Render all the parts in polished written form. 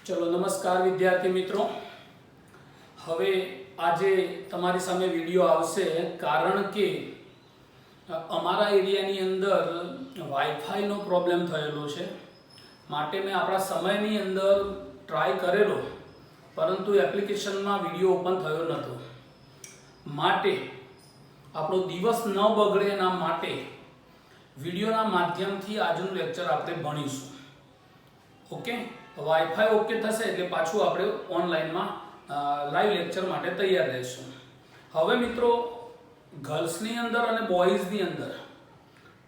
चलो नमस्कार विद्यार्थी मित्रों। હવે આજે તમારી સામે વિડિયો આવશે કારણ કે અમારા એરિયાની અંદર વાઈફાઈ નો પ્રોબ્લેમ થયેલો છે માટે મેં આપણા સમયની અંદર ટ્રાય કરેલો પરંતુ એપ્લિકેશનમાં વિડિયો ઓપન થયો નહોતો માટે આપણો દિવસ ન બગડે એના માટે વિડિયોના માધ્યમથી આજનું લેક્ચર આપણે ભણીશું। ઓકે, વાઈફાઈ ઓકે થશે એટલે પાછું આપણે ઓનલાઈનમાં લાઈવ લેક્ચર માટે તૈયાર રહીશું। હવે મિત્રો ગર્લ્સની અંદર અને બોયઝની અંદર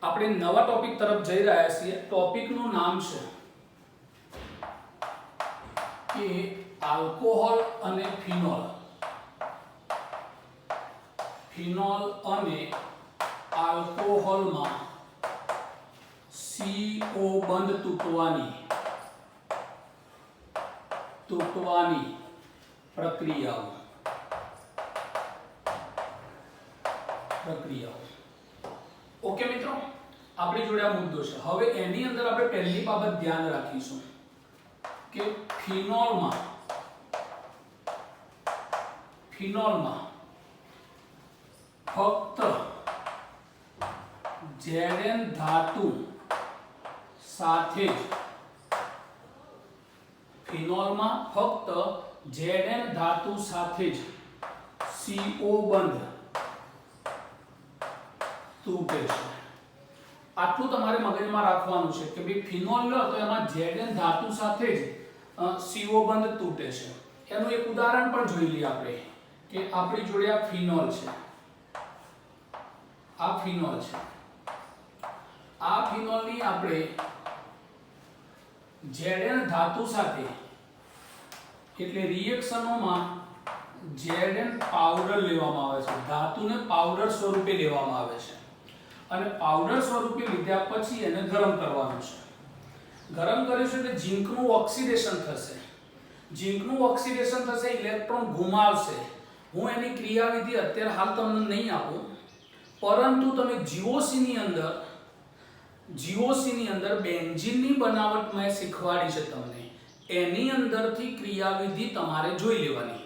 આપણે નવા ટોપિક તરફ જઈ રહ્યા છીએ। ટોપિકનું નામ છે કે આલ્કોહોલ અને ફિનોલ। ફિનોલ અને આલ્કોહોલમાં CO બંધ તૂટવાની પ્રક્રિયાઓ। ઓકે મિત્રો, આપણી જોડે આ મુદ્દો છે। હવે એની અંદર આપણે પહેલી બાબત ધ્યાન રાખીશું કે ફિનોલમાં ફક્ત Zn ધાતુ સાથે જ ફિનોલમાં ફક્ત Zn ધાતુ સાથે જ CO બંધ તૂટે છે। આટલું તમારે મગજમાં રાખવાનું છે કે ભાઈ ફિનોલ લો તો એમાં Zn ધાતુ સાથે જ CO બંધ તૂટે છે। એનું એક ઉદાહરણ પણ જોઈ લઈએ આપણે કે આપણી જોડે આ ફિનોલ છે, આ ફિનોલ છે। આ ફિનોલની આપણે Zn ધાતુ સાથે એટલે રિએક્શનોમાં Zn પાવડર લેવામાં આવે છે, ધાતુને પાવડર સ્વરૂપે લેવામાં આવે છે અને પાવડર સ્વરૂપે લીધા પછી એને ગરમ કરવાનું છે। ગરમ કરીશું એટલે ઝિંકનું ઓક્સિડેશન થશે। ઝિંકનું ઓક્સિડેશન થશે, ઇલેક્ટ્રોન ગુમાવશે। હું એની ક્રિયાવિધિ અત્યારે હાલ તમને નહીં આપું, પરંતુ તમે GOC ની અંદર બેન્ઝીનની બનાવટ મેં શીખવાડી છે તમને, એની અંદરથી ક્રિયાવિધિ તમારે જોઈ લેવાની।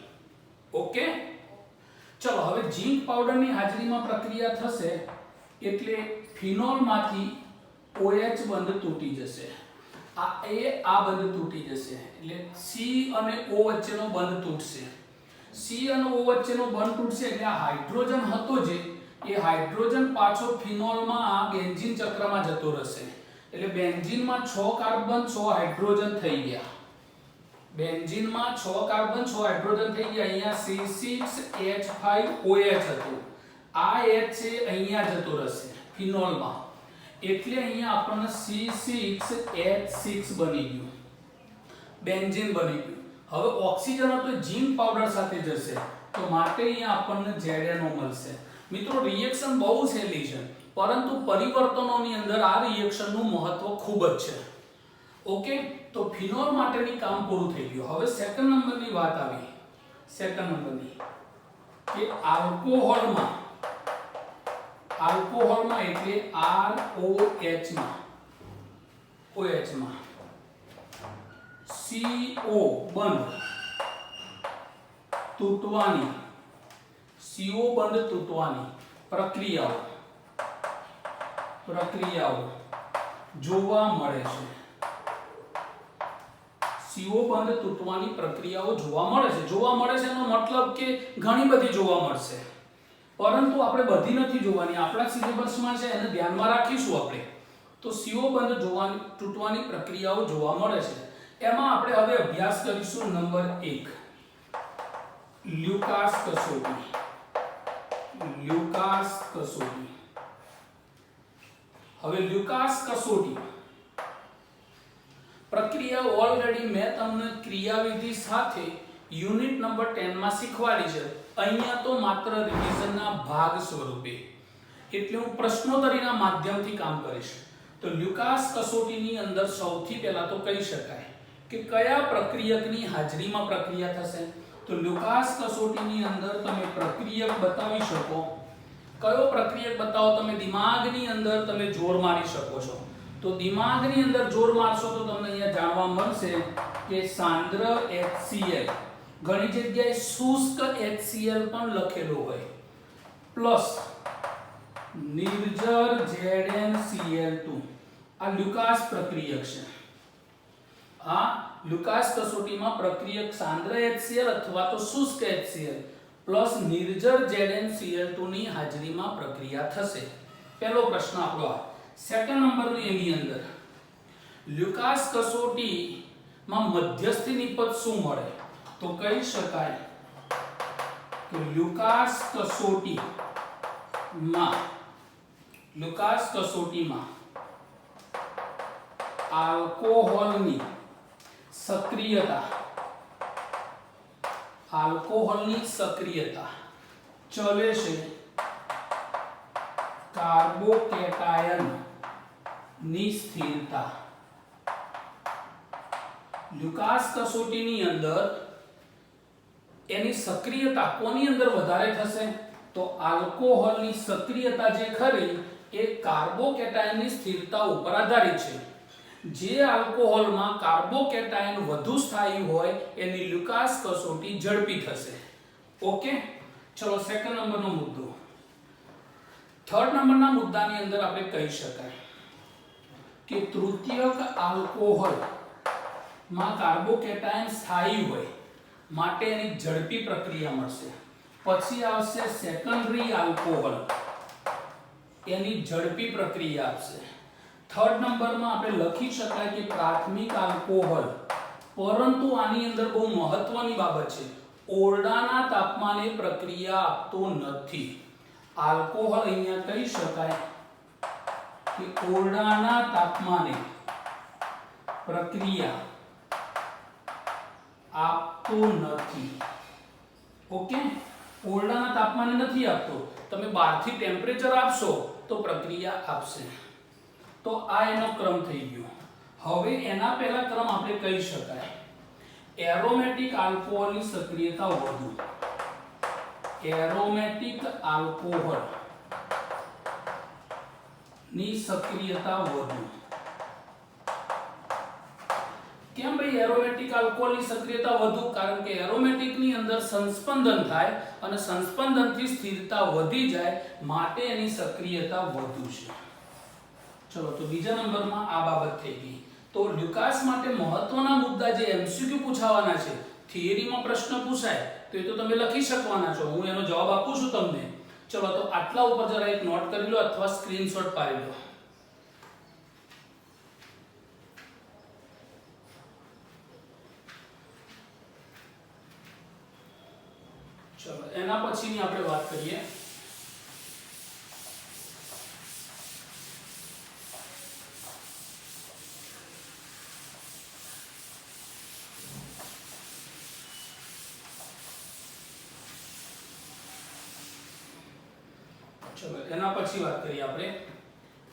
ઓકે, ચલો હવે ઝિંક પાવડરની હાજરીમાં પ્રક્રિયા થશે એટલે ફિનોલમાંથી OH બંધ તૂટી જશે। આ બંધ તૂટી જશે એટલે C અને O વચ્ચેનો બંધ તૂટશે। C અને O વચ્ચેનો બંધ તૂટશે એટલે આ હાઇડ્રોજન હતો જે એ હાઇડ્રોજન પાછો ફિનોલમાં આ બેન્ઝીન ચક્રમાં જતો રહેશે એટલે બેન્ઝીનમાં 6 કાર્બન 6 હાઇડ્રોજન થઈ ગયા। બેન્ઝીનમાં 6 કાર્બન 6 હાઇડ્રોજન થઈ ગયા। અહીંયા C6H5OH હતું, આ H છે અહીંયા જતો રહેશે ફિનોલમાં એટલે અહીંયા આપણને C6H6 બની ગયું, બેન્ઝીન બની ગયું। હવે ઓક્સિજન હતો ઝિંક પાવડર સાથે જશે તો માટે અહીંયા આપણને ZNO મળશે। મિત્રો રિએક્શન બહુ સહેલી છે પરંતુ પરિવર્તનોની અંદર આ રિએક્શનનું મહત્વ ખૂબ જ છે। ઓકે, તો ફિનોલ માટેની કામ પૂરું થઈ ગયું। હવે સેકન્ડ નંબરની વાત આવી, સેકન્ડ નંબરની કે આલ્કોહોલમાં એટલે OH માં CO બંધ તૂટવાની પ્રક્રિયાઓ જોવા મળે છે। CO બંધ તૂટવાની પ્રક્રિયાઓ જોવા મળે છે એનો મતલબ કે ઘણી બધી જોવા મળશે, પરંતુ આપણે બધી નથી જોવાની, આપણા સિલેબસમાં છે એને ધ્યાનમાં રાખીશું આપણે। તો CO બંધ તૂટવાની પ્રક્રિયાઓ જોવા મળે છે, એમાં આપણે હવે અભ્યાસ કરીશું નંબર 1 લ્યુકાસ કસોટી। હવે લ્યુકાસ કસોટી પ્રક્રિયા ઓલરેડી મેં તમને ક્રિયાવિધિ સાથે યુનિટ નંબર 10 માં શીખવાડી છે। અહીંયા તો માત્ર રિવિઝનના ભાગ સ્વરૂપે એટલે હું પ્રશ્નોત્તરીના માધ્યમથી કામ કરીશ। તો લ્યુકાસ કસોટીની અંદર સૌથી પહેલા તો કહી શકાય કે કયા પ્રક્રિયકની હાજરીમાં પ્રક્રિયા થશે। તો લ્યુકાસ કસોટીની અંદર તમે પ્રક્રિયક બતાવી શકો, કયો પ્રક્રિયક બતાવો તમે દિમાગની અંદર તમે જોર મારી શકો છો। તો દિમાગની અંદર જોર મારશો તો તમને અહીંયા જાણવા મળશે કે સાંદ્ર HCl, ઘણી જગ્યાએ શુષ્ક HCl પણ લખેલું હોય, પ્લસ નિર્જર ZnCl2. આ લ્યુકાસ પ્રક્રિયક છે. આ લ્યુકાસ કસોટીમાં પ્રક્રિયક સાંદ્ર HCl અથવા તો શુષ્ક HCl પ્લસ નિર્જર ZnCl2 ની હાજરીમાં પ્રક્રિયા થશે. પહેલો પ્રશ્ન આપણો આ. સેકન્ડ નંબરની એની અંદર લ્યુકાસ કસોટીમાં મધ્યસ્થી નિપજ શું મળે? તો કહી શકાય કે લ્યુકાસ કસોટીમાં આલ્કોહોલની સક્રિયતા ચલે છે કાર્બોકેટાયન ની સ્થિરતા. લ્યુકાસ કસોટીની અંદર એની સક્રિયતા કોની અંદર વધારે થશે? તો આલ્કોહોલની સક્રિયતા જે ખરી એ કાર્બોકેટાયનની સ્થિરતા ઉપર આધારિત છે. જે આલ્કોહોલમાં કાર્બોકેટાયન વધુ સ્થાયી હોય એની લ્યુકાસ કસોટી ઝડપી થશે. ઓકે, ચલો સેકન્ડ નંબરનો મુદ્દો. થર્ડ નંબરના મુદ્દાની અંદર આપણે કહી શકાય કે તૃતીયક આલ્કોહોલ માં કાર્બોકેટાયન સ્થાયી હોય માટે એની ઝડપી પ્રક્રિયા મળશે. પછી આવશે સેકન્ડરી આલ્કોહોલ, એની ઝડપી પ્રક્રિયા આપશે. થર્ડ નંબરમાં આપણે લખી શકાય કે પ્રાથમિક આલ્કોહોલ, પરંતુ આની અંદર બહુ મહત્વની બાબત છે, ઓરડાના તાપમાને પ્રક્રિયા આપતો નથી. આલ્કોહોલ અહીંયા કહી શકાય કે ઓરડાના તાપમાને પ્રક્રિયા આપતો નથી. ઓકે, ઓરડાના તાપમાને નથી આપતો. તમે બહારથી ટેમ્પરેચર આપશો તો પ્રક્રિયા આપશે. તો આ એનો ક્રમ થઈ ગયો. હવે એના પહેલા ક્રમ આપણે કહી શકાય એરોમેટિક આલ્કોહોલની સક્રિયતા વધુ. એરોમેટિક આલ્કોહોલ ની સક્રિયતા વધુ. કેમ ભાઈ એરોમેટિક આલ્કોહોલની સક્રિયતા વધુ? કારણ કે એરોમેટિક ની અંદર સંસ્પંદન થાય અને સંસ્પંદનથી સ્થિરતા વધી જાય માટે એની સક્રિયતા વધુ છે. ચલો, તો બીજા નંબરમાં આ બાબત થઈ ગઈ. તો લ્યુકાસ માટે મહત્વના મુદ્દા જે એમસીક્યુ પૂછાવાના છે, થિયરીમાં પ્રશ્ન પૂછાય તો એ તો તમે લખી શકવાના છો, હું એનો જવાબ આપું છું તમને. ચલો, તો આટલા ઉપર જરા એક નોટ કરી લો અથવા સ્ક્રીનશોટ પાડી લો. ચલો, એના પછીની આપણે વાત કરીએ. ચલો, એના પછી વાત કરીએ આપણે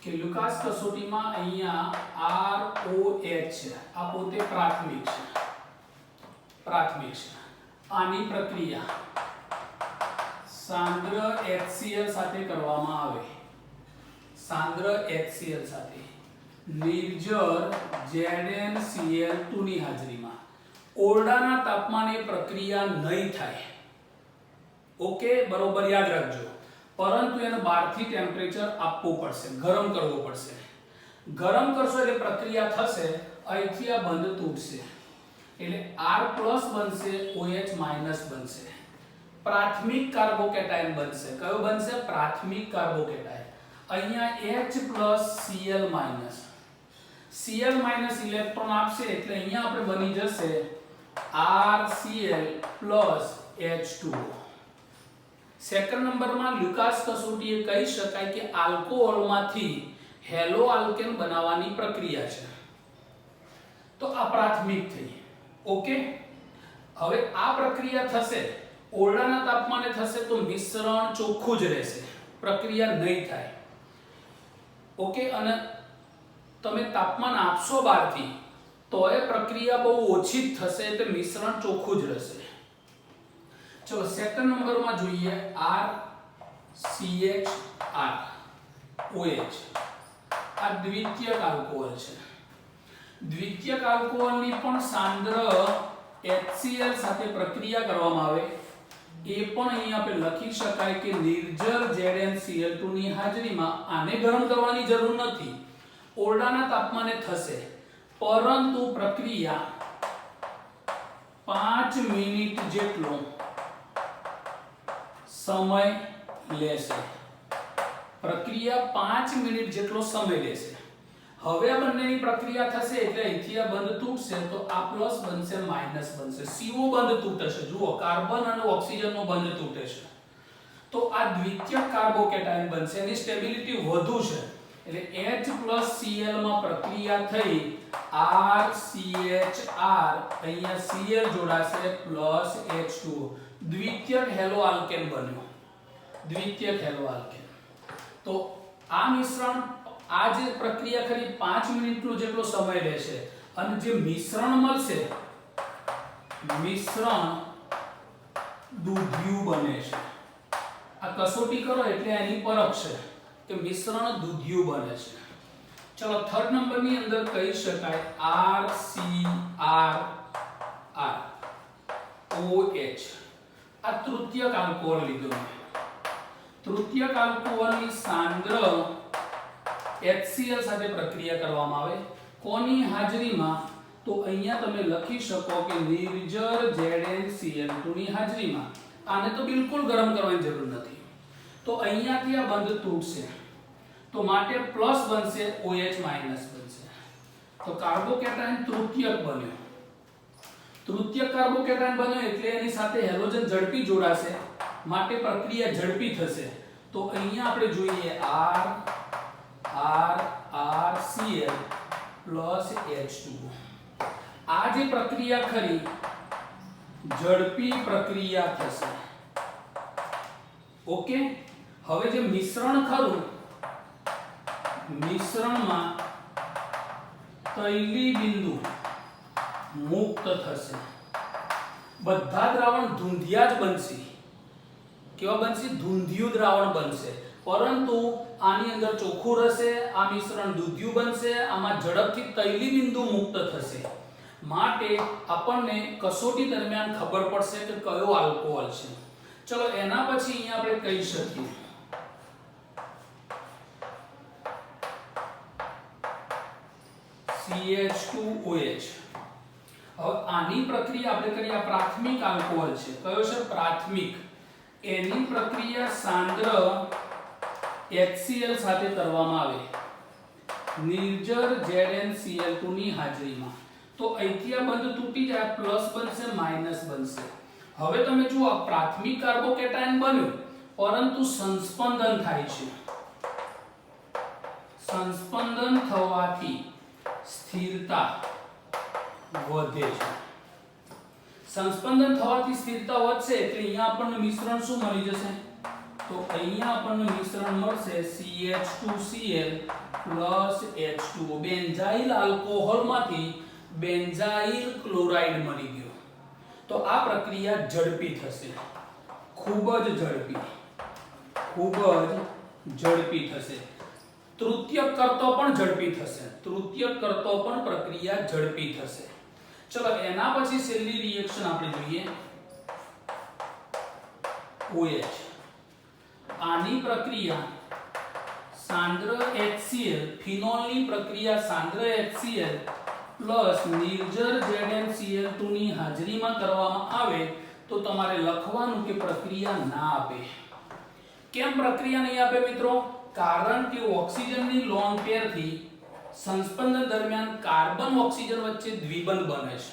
કે લ્યુકાસ કસોટીમાં અહીંયા ROH છે, આ પોતે પ્રાથમિક છે. આની પ્રક્રિયા સાંદ્ર HCl સાથે કરવામાં આવે. સાંદ્ર HCl સાથે નિર્જર ZnCl2 ની હાજરીમાં ઓરડાના તાપમાને પ્રક્રિયા નહીં થાય. ઓકે, બરોબર યાદ રાખજો. પરંતુ એને બહારથી ટેમ્પરેચર આપવું પડશે, ગરમ કરવો પડશે. ગરમ કરશો એટલે પ્રક્રિયા થશે, અહીંથી આ બંધ તૂટશે એટલે R+ બનશે, OH- બનશે. પ્રાથમિક કાર્બોકેટાયન બનશે. કયો બનશે? પ્રાથમિક કાર્બોકેટાયન. અહીંયા H+Cl-. ઇલેક્ટ્રોન આપશે એટલે અહીંયા આપણે બની જશે RCl+H2O. સેકન્ડ નંબરમાં લ્યુકાસ કસોટી એ કહી શકાય કે આલ્કોહોલમાંથી હેલો આલ્કેન બનાવવાની પ્રક્રિયા છે. તો આ પ્રાથમિક થઈ. ઓકે, હવે આ પ્રક્રિયા થશે, ઓરડાના તાપમાને થશે તો મિશ્રણ ચોખ્ખું જ રહેશે, પ્રક્રિયા નહીં થાય. ઓકે, અને તમે તાપમાન આપશો બહારથી તો એ પ્રક્રિયા બહુ ઓછી જ થશે એટલે મિશ્રણ ચોખ્ખું જ રહેશે. ચલો, સેકન્ડ નંબરમાં જોઈએ RCHR OH. આ દ્વિતીયક આલ્કોહોલ છે. દ્વિતીયક આલ્કોહોલની પણ સાંદ્ર HCl સાથે પ્રક્રિયા કરવામાં આવે એ પણ અહીં આપણે લખી શકાય કે નિર્જર ZnCl2 ની હાજરીમાં આને ગરમ કરવાની જરૂર નથી, ઓરડાના તાપમાને થશે, પરંતુ પ્રક્રિયા 5 મિનિટ જેટલો સમય લેશે. પ્રક્રિયા 5 મિનિટ જેટલો સમય લેશે. હવે આ બંનેની પ્રક્રિયા થશે એટલે અહીંથી આ બંધ તૂટશે તો આ પ્લસ બનશે માઈનસ બનશે. CO બંધ તૂટશે. જુઓ કાર્બન અને ઓક્સિજનનો બંધ તૂટે છે તો આ દ્વિતીયક કાર્બોકેટાયન બનશે. એની સ્ટેબિલિટી વધુ છે એટલે H+Cl માં પ્રક્રિયા થઈ RCHR અહીંયા Cl જોડાશે પ્લસ H2O દ્વિતીયક હેલો આલ્કેન બન્યો. દ્વિતીયક હેલો આલ્કેન. તો આ મિશ્રણ આ જે પ્રક્રિયા ખરી 5 મિનિટનો જેટલો સમય લેશે અને જે મિશ્રણ મળશે મિશ્રણ દૂધિયું બને છે. આ કસોટી કરો એટલે એની પરખ છે કે મિશ્રણ દૂધિયું બને છે. ચલો થર્ડ નંબરની અંદર કહી શકાય RCR OH આ તૃતીયક આલ્કોહોલ લીધો. તૃતીયક આલ્કોહોલની સાંદ્ર HCl સાથે પ્રક્રિયા કરવામાં આવે કોની હાજરીમાં તો અહીંયા તમે લખી શકો કે નિર્જર ZnCl2 ની હાજરીમાં. આને તો બિલકુલ ગરમ કરવાની જરૂર નથી તો અહીંયાથી આ બંધ તૂટશે તો માટે પ્લસ બનશે OH માઈનસ બનશે તો કાર્બોકેટાયન તૃતીયક બન્યો. તૃતીયક કાર્બોકેટાયન બન્યો એટલે એની સાથે હેલોજન ઝડપી જોડાશે માટે પ્રક્રિયા ઝડપી થશે. તો અહીંયા આપણે જોઈએ RCl પ્લસ H2O. આ જે પ્રક્રિયા ખરી ઝડપી પ્રક્રિયા થશે. ઓકે. હવે જે મિશ્રણ ખરું મિશ્રણમાં તૈલી બિંદુ મુક્ત થશે. બધા દ્રાવણ ધૂંધિયા જ બનશે. કેવા બનશે? ધૂંધિયું દ્રાવણ બનશે. પરંતુ આની અંદર ચોખ્ખું રહેશે, આ મિશ્રણ દૂધિયું બનશે, આમાં ઝડપથી તૈલી બિંદુ મુક્ત થશે. માટે આપણને કસોટી દરમિયાન ખબર પડશે કે કયો આલ્કોહોલ છે. ચલો એના પછી અહીંયા આપણે કહી શકીએ CH2OH. હવે આની પ્રક્રિયા આપણે કરીએ. આ પ્રાથમિક આલ્કોહોલ છે. કયો છે? પ્રાથમિક. એની પ્રક્રિયા સાંદ્ર HCl સાથે કરવામાં આવે નિર્જર ZnCl2 ની હાજરીમાં. તો અહીંથી આ બંધ તૂટી જાય પ્લસ બનશે માઈનસ બનશે. હવે તમે જુઓ પ્રાથમિક કાર્બોકેટાયન બન્યું પરંતુ સંસ્પંદન થાય છે. સંસ્પંદન થવાથી સ્થિરતા વધે છે. સંસ્પંદન થવાથી સ્થિરતા વધશે એટલે અહીંયા આપણને મિશ્રણ શું મળી જશે? તો અહીંયા આપણને મિશ્રણ મળશે CH2Cl H2O. Benzyl આલ્કોહોલમાંથી benzyl chloride મળી ગયો. તો આ પ્રક્રિયા ઝડપી થશે. ખૂબ જ ઝડપી થશે. તૃતીયક કરતો પણ ઝડપી થશે. તૃતીયક કરતો પણ પ્રક્રિયા ઝડપી થશે. ચલો એના પછી છેલ્લી રિએક્શન આપણે જોઈએ OH. આની પ્રક્રિયા સાંદ્ર HCl ફિનોલની પ્રક્રિયા સાંદ્ર HCl પ્લસ નિર્જર ZnCl2 ની હાજરીમાં કરવામાં આવે તો તમારે લખવાનું કે પ્રક્રિયા ના આપે. કેમ પ્રક્રિયા નહીં આપે મિત્રો? કારણ કે ઓક્સિજનની લોન પેરથી સંસ્પંદન દરમિયાન કાર્બન ઓક્સિજન વચ્ચે દ્વિબંધ બને છે.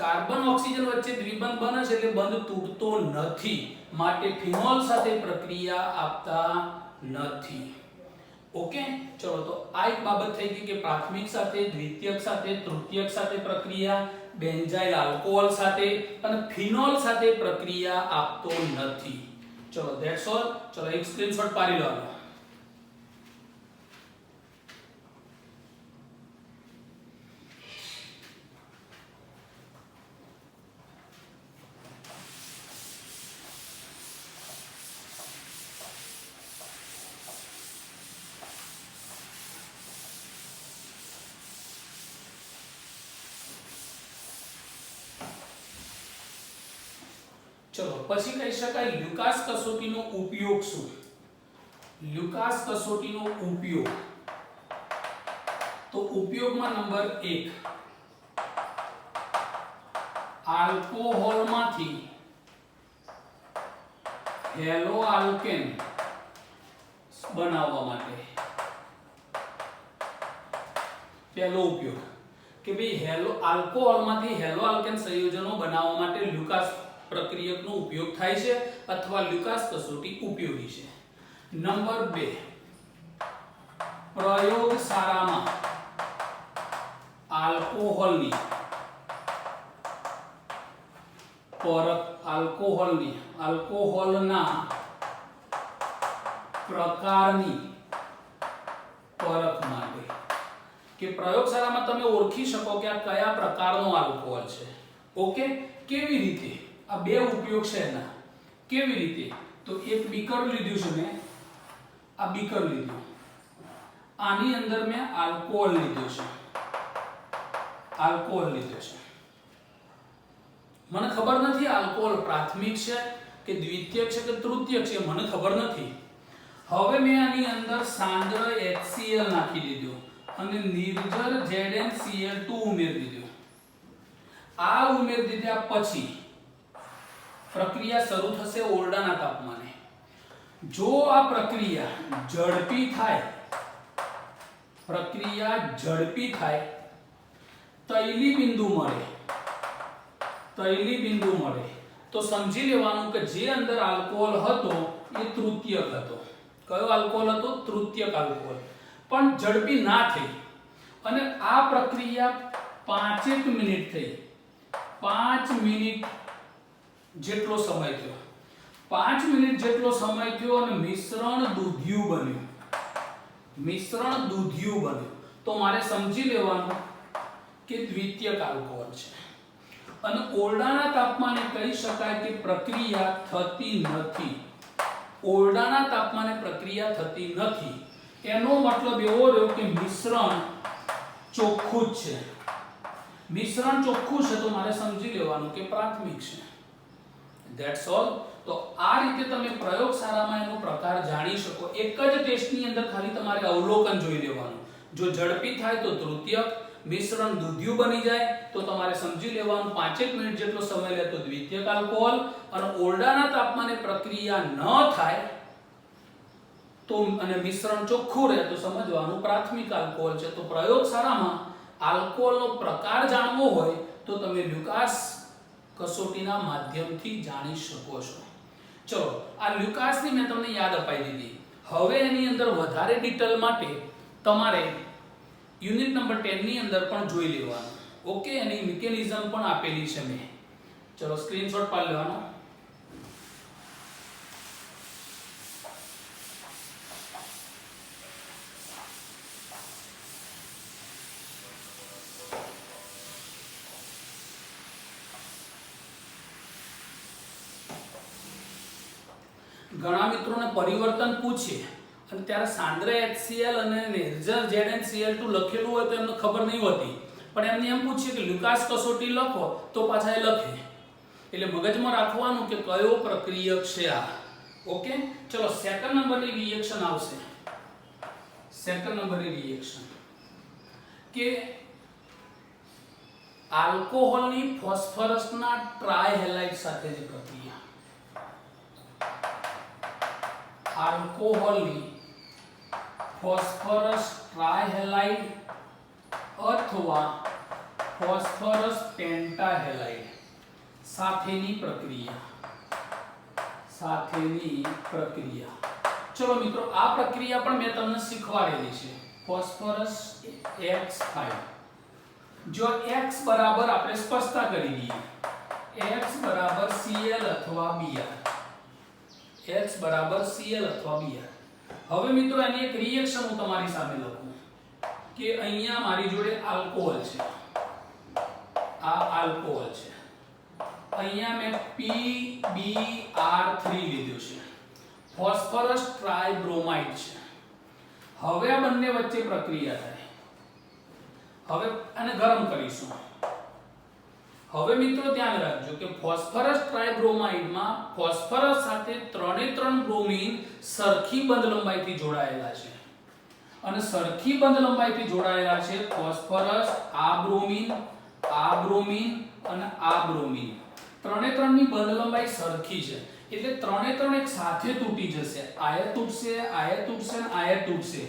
કાર્બન ઓક્સિજન વચ્ચે દ્વિબંધ બને છે એટલે બંધ તૂટતો નથી. માટે ફિનોલ સાથે પ્રક્રિયા આપતા નથી. ઓકે. ચલો તો આ એક બાબત થઈ ગઈ કે પ્રાથમિક સાથે, દ્વિતીયક સાથે, તૃતીયક સાથે પ્રક્રિયા, બેન્ઝાઇલ આલ્કોહોલ સાથે અને ફિનોલ સાથે પ્રક્રિયા આપતો નથી. ચલો ધેટ્સ ઓલ. ચલો એક સ્ક્રીનશોટ પાડી લો. ચલો પછી કહી શકાય લ્યુકાસ કસોટીનો ઉપયોગ શું? લ્યુકાસ કસોટીનો ઉપયોગ, તો ઉપયોગમાં નંબર 1, આલ્કોહોલમાંથી હેલો આલ્કેન બનાવવા માટે પહેલો ઉપયોગ કે ભાઈ આલ્કોહોલમાંથી હેલો આલ્કેન સંયોજનો બનાવવા માટે લ્યુકાસ પ્રક્રિયકનો ઉપયોગ થાય છે અથવા લ્યુકાસ કસોટી ઉપયોગી છે. નંબર 2, પ્રયોગશાળામાં આલ્કોહોલના પ્રકારની પરખ માટે, કે પ્રયોગશાળામાં તમે ઓળખી શકો કે આ કયા પ્રકારનો આલ્કોહોલ છે. ઓકે, કેવી રીતે? આ બે ઉપયોગ છે એના. કેવી રીતે? તો એક બીકર લીધું છે મેં, આ બીકર લીધું, આની અંદર મેં આલ્કોહોલ લીધો છે. મને ખબર નથી આલ્કોહોલ પ્રાથમિક છે કે દ્વિતીયક છે કે તૃતીયક છે, મને ખબર નથી. હવે મેં આની અંદર સાંદ્ર HCl નાખી દીધું અને નિર્જર ZnCl2 ઉમેરી દીધું. આ ઉમેરી દીધા પછી પ્રક્રિયા શરૂ થશે ઓરડાના તાપમાને. જો આ પ્રક્રિયા ઝડપી થાય, તૈલી બિંદુ મળે તો સમજી લેવાનું કે જે અંદર આલ્કોહોલ હતો એ તૃતીયક હતો. કયો આલ્કોહોલ હતો? તૃતીયક આલ્કોહોલ. પણ ઝડપી ના થઈ અને આ પ્રક્રિયા 5 મિનિટ થઈ. 5 મિનિટ જેટલો સમય થયો. 5 મિનિટ જેટલો સમય થયો અને મિશ્રણ દૂધિયું બન્યું. તો મારે સમજી લેવાનું કે દ્વિતીયક આલ્કોહોલ છે. અને ઓરડાના તાપમાને કહી શકાય કે પ્રક્રિયા થતી નથી. એનો મતલબ એવો રહ્યો કે મિશ્રણ ચોખ્ખું જ છે. તો મારે સમજી લેવાનું કે પ્રાથમિક છે. That's all. તો આ રીતે તમે પ્રયોગશાળામાં એનો પ્રકાર જાણી શકો. એક જ ટેસ્ટની અંદર ખાલી તમારે અવલોકન જોઈ લેવાનું. જો ઝડપી થાય તો તૃતીયક, મિશ્રણ દૂધિયું બની જાય તો તમારે સમજી લેવાનું 5 મિનિટ જેટલો સમય લે તો દ્વિતીયક આલ્કોહોલ, અને ઓરડાના તાપમાને પ્રક્રિયા ન થાય તો અને મિશ્રણ ચોખ્ખું રહે તો સમજવાનું પ્રાથમિક આલ્કોહોલ છે. તો પ્રયોગશાળામાં આલ્કોહોલનો પ્રકાર જાણવો હોય તો તમે લ્યુકાસ કસોટીના માધ્યમથી જાણી શકો છો. ચલો, આ લ્યુકાસની મેં તમને યાદ અપાઈ દીધી. હવે એની અંદર વધારે ડિટેલ માટે તમારે યુનિટ નંબર 10 ની અંદર પણ જોઈ લેવાનું. ઓકે, એની મિકેનિઝમ પણ આપેલી છે મેં. ચલો, સ્ક્રીનશોટ પાડી લેવાનો. ઘણા મિત્રોને પરિવર્તન પૂછે અને ત્યારે સાંદ્ર HCl અને નિર્જર ZnCl2 લખેલું હોય તો એમને ખબર નહીં હોતી, પણ એમને એમ પૂછીએ કે લ્યુકાસ કસોટી લખો તો પાછા એ લખે. એટલે મગજમાં રાખવાનું કે કયો પ્રક્રિયક છે આ. ઓકે, ચલો સેકન્ડ નંબરની રિએક્શન આવશે. સેકન્ડ નંબરની રિએક્શન કે આલ્કોહોલની ફોસ્ફરસના ટ્રાયહેલાઇડ સાથેની પ્રક્રિયા. આલ્કોહોલની ફોસ્ફરસ ટ્રાયહેલાઇડ અથવા ફોસ્ફરસ પેન્ટાહેલાઇડ સાથેની પ્રક્રિયા. ચલો મિત્રો, આ પ્રક્રિયા પણ મેં તમને શીખવાડેલી છે. Phosphorus X5. જો X બરાબર આપણે સ્પષ્ટતા કરી દઈએ, X બરાબર Cl અથવા Br. X બરાબર Cl અથવા Br. હવે મિત્રો એની એક રિએક્શન હું તમારી સામે લખું કે અહીંયા મારી જોડે આલ્કોહોલ છે, આ આલ્કોહોલ છે, અહીંયા મેં PbR3 લીધું છે, ફોસ્ફરસ ટ્રાયબ્રોમાઇડ છે. હવે આ બંને વચ્ચે પ્રક્રિયા થાય. હવે આને ગરમ કરીશું. હવે મિત્રો ધ્યાન રાખજો કે ફોસ્ફરસ ટ્રાઇબ્રોમાઇડમાં ફોસ્ફરસ સાથે ત્રણે ત્રણ બ્રોમિન સરખી બંધ લંબાઈથી જોડાયેલા છે અને સરખી બંધ લંબાઈથી જોડાયેલા છે ફોસ્ફરસ આ બ્રોમિન અને આ બ્રોમિન ત્રણે ત્રણની બંધ લંબાઈ સરખી છે એટલે ત્રણે ત્રણ એક સાથે તૂટી જશે આયત તૂટશે અને આયત તૂટશે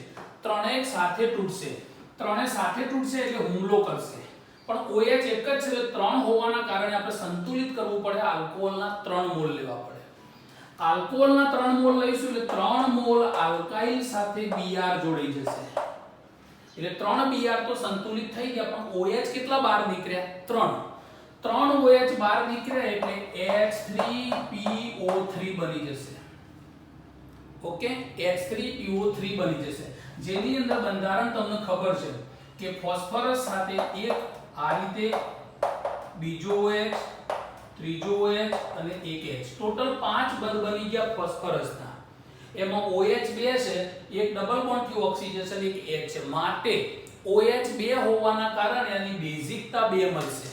ત્રણે એક સાથે તૂટશે ત્રણે સાથે તૂટશે એટલે હુમલો કરશે પણ OH એક જ છે એટલે 3 હોવાના કારણે આપણે સંતુલિત કરવું પડે આલ્કોહોલના 3 મોલ લેવા પડે આલ્કોહોલના 3 મોલ લઈશું એટલે 3 મોલ આલ્કાઇલ સાથે Br જોડાઈ જશે એટલે 3 Br તો સંતુલિત થઈ ગયા પણ OH કેટલા બહાર નીકળ્યા 3 OH બહાર નીકળ્યા એટલે H3PO3 બની જશે ઓકે H3PO3 બની જશે જેની અંદર બંધારણ તમને ખબર છે કે ફોસ્ફરસ સાથે એક આ રીતે બીજો OH ત્રીજો OH અને એક H ટોટલ 5 બંધ બની ગયા ફોસ્ફરસના એમાં OH 2 છે એક ડબલ બોન્ડ થી ઓક્સિજન અને એક H છે માટે OH 2 હોવાના કારણે આની બેઝિકતા 2 મળશે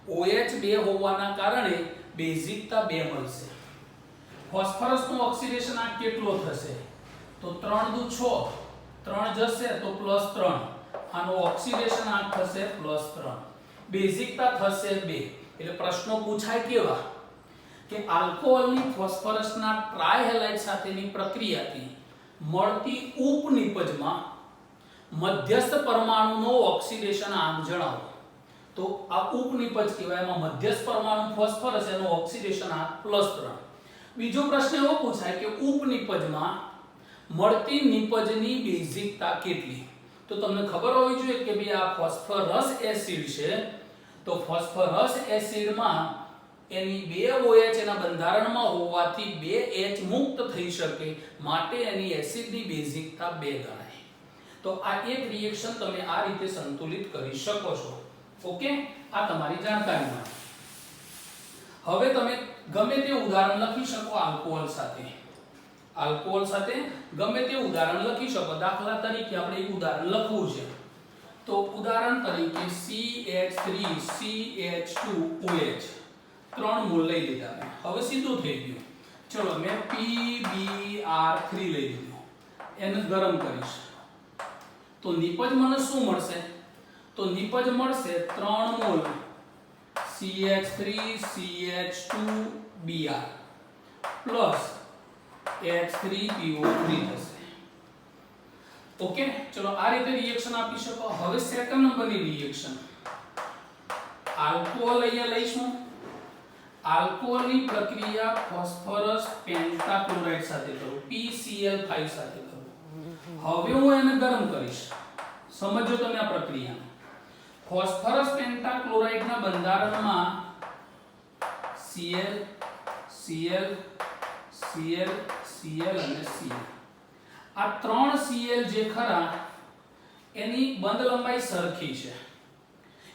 OH 2 હોવાના કારણે બેઝિકતા 2 મળશે ફોસ્ફરસનો ઓક્સિડેશન આ કેટલો થશે તો 3 દુ 6 3 જશે તો +3 આનો ઓક્સિડેશન આંક થશે +3 બેઝિકતા થશે 2 એટલે પ્રશ્નો પૂછાય કેવા કે આલ્કોહોલની ફોસ્ફરસના ટ્રાયહેલાઇડ સાથેની પ્રક્રિયાથી મળતી ઉપનિપજમાં મધ્યસ્થ પરમાણુનો ઓક્સિડેશન આંક જણાવો તો આ ઉપનિપજ કહેવાય એમાં મધ્યસ્થ પરમાણુ ફોસ્ફરસ એનો ઓક્સિડેશન આંક +3 બીજો પ્રશ્ન એવો પૂછાય કે ઉપનિપજમાં મળતી નિપજની બેઝિકતા કેટલી તો તમને ખબર હોવી જોઈએ કે ભાઈ આ ફોસ્ફરસ એસિડ છે તો ફોસ્ફરસ એસિડમાં એની 2 OH એના બંધારણમાં હોવાથી 2 H મુક્ત થઈ શકે માટે એની એસિડની બેઝિકતા 2 ગણાય તો આ એક રિએક્શન તમે આ રીતે સંતુલિત કરી શકો છો ઓકે આ તમારી જાણકારીમાં હવે તમે ગમે તે ઉદાહરણ લખી શકો આલ્કોહોલ સાથે ગમે તે ઉદાહરણ લખી શકો દાખલા તરીકે આપણે એક ઉદાહરણ લખવું છે તો ઉદાહરણ તરીકે CH3CH2OH 3 મોલ લઈ લીધા મેં હવે સીધું થઈ ગયું ચલો મેં PbR3 લઈ લીધું એને ગરમ કરીશ તો નિપજ મને શું મળશે તો નિપજ મળશે 3 મોલ CH3CH2Br પ્લસ H3PO3 થશે ઓકે ચલો આ રીતે રિએક્શન આપી શકો હવે સેકન્ડ નંબરની રિએક્શન આલ્કોહોલ અહીંયા લઈશું આલ્કોહોલની પ્રક્રિયા ફોસ્ફરસ પેન્ટાક્લોરાઇડ સાથે કરું PCl5 સાથે કરું હવે હું એને ગરમ કરીશ સમજો તમે આ પ્રક્રિયા ફોસ્ફરસ પેન્ટાક્લોરાઇડના બંધારણમાં Cl Cl Cl Cl અને Cl આ 3 Cl જે ખરા એની બંધ લંબાઈ સરખી છે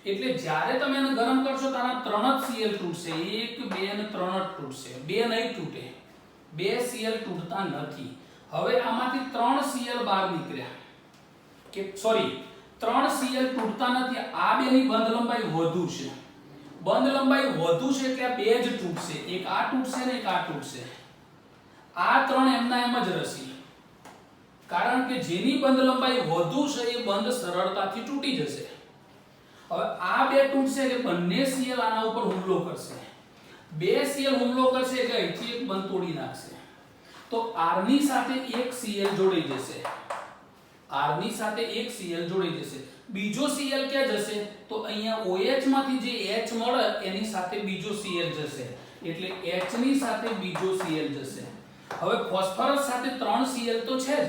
એટલે જ્યારે તમે એને ગરમ કરશો ત્યારે 3 જ Cl તૂટશે 1 2 અને 3 જ તૂટશે 2 નહીં તૂટે 2 Cl તૂટતા નથી હવે આમાંથી 3 Cl બહાર નીકળ્યા કે સોરી 3 Cl તૂટતા નથી આ બેની બંધ લંબાઈ વધુ છે બંધ લંબાઈ વધુ છે એટલે આ બે જ તૂટશે એક આ તૂટશે ને એક આ તૂટશે આ 3 એમના એમ જ રહેશે કારણ કે જેની બંધ લંબાઈ વધુ છે એ બંધ સરળતાથી તૂટી જશે હવે આ બે તૂટશે એટલે બંને Cl આના ઉપર હુમલો કરશે બે Cl હુમલો કરશે એટલે અહીંથી એક બંધ તોડી નાખશે તો R ની સાથે એક Cl જોડાઈ જશે R ની સાથે એક Cl જોડાઈ જશે બીજો Cl ક્યાં જશે તો અહીંયા OH માંથી જે H મળે એની સાથે બીજો Cl જશે એટલે H ની સાથે બીજો Cl જશે હવે ફોસ્ફરસ સાથે 3 Cl તો છે જ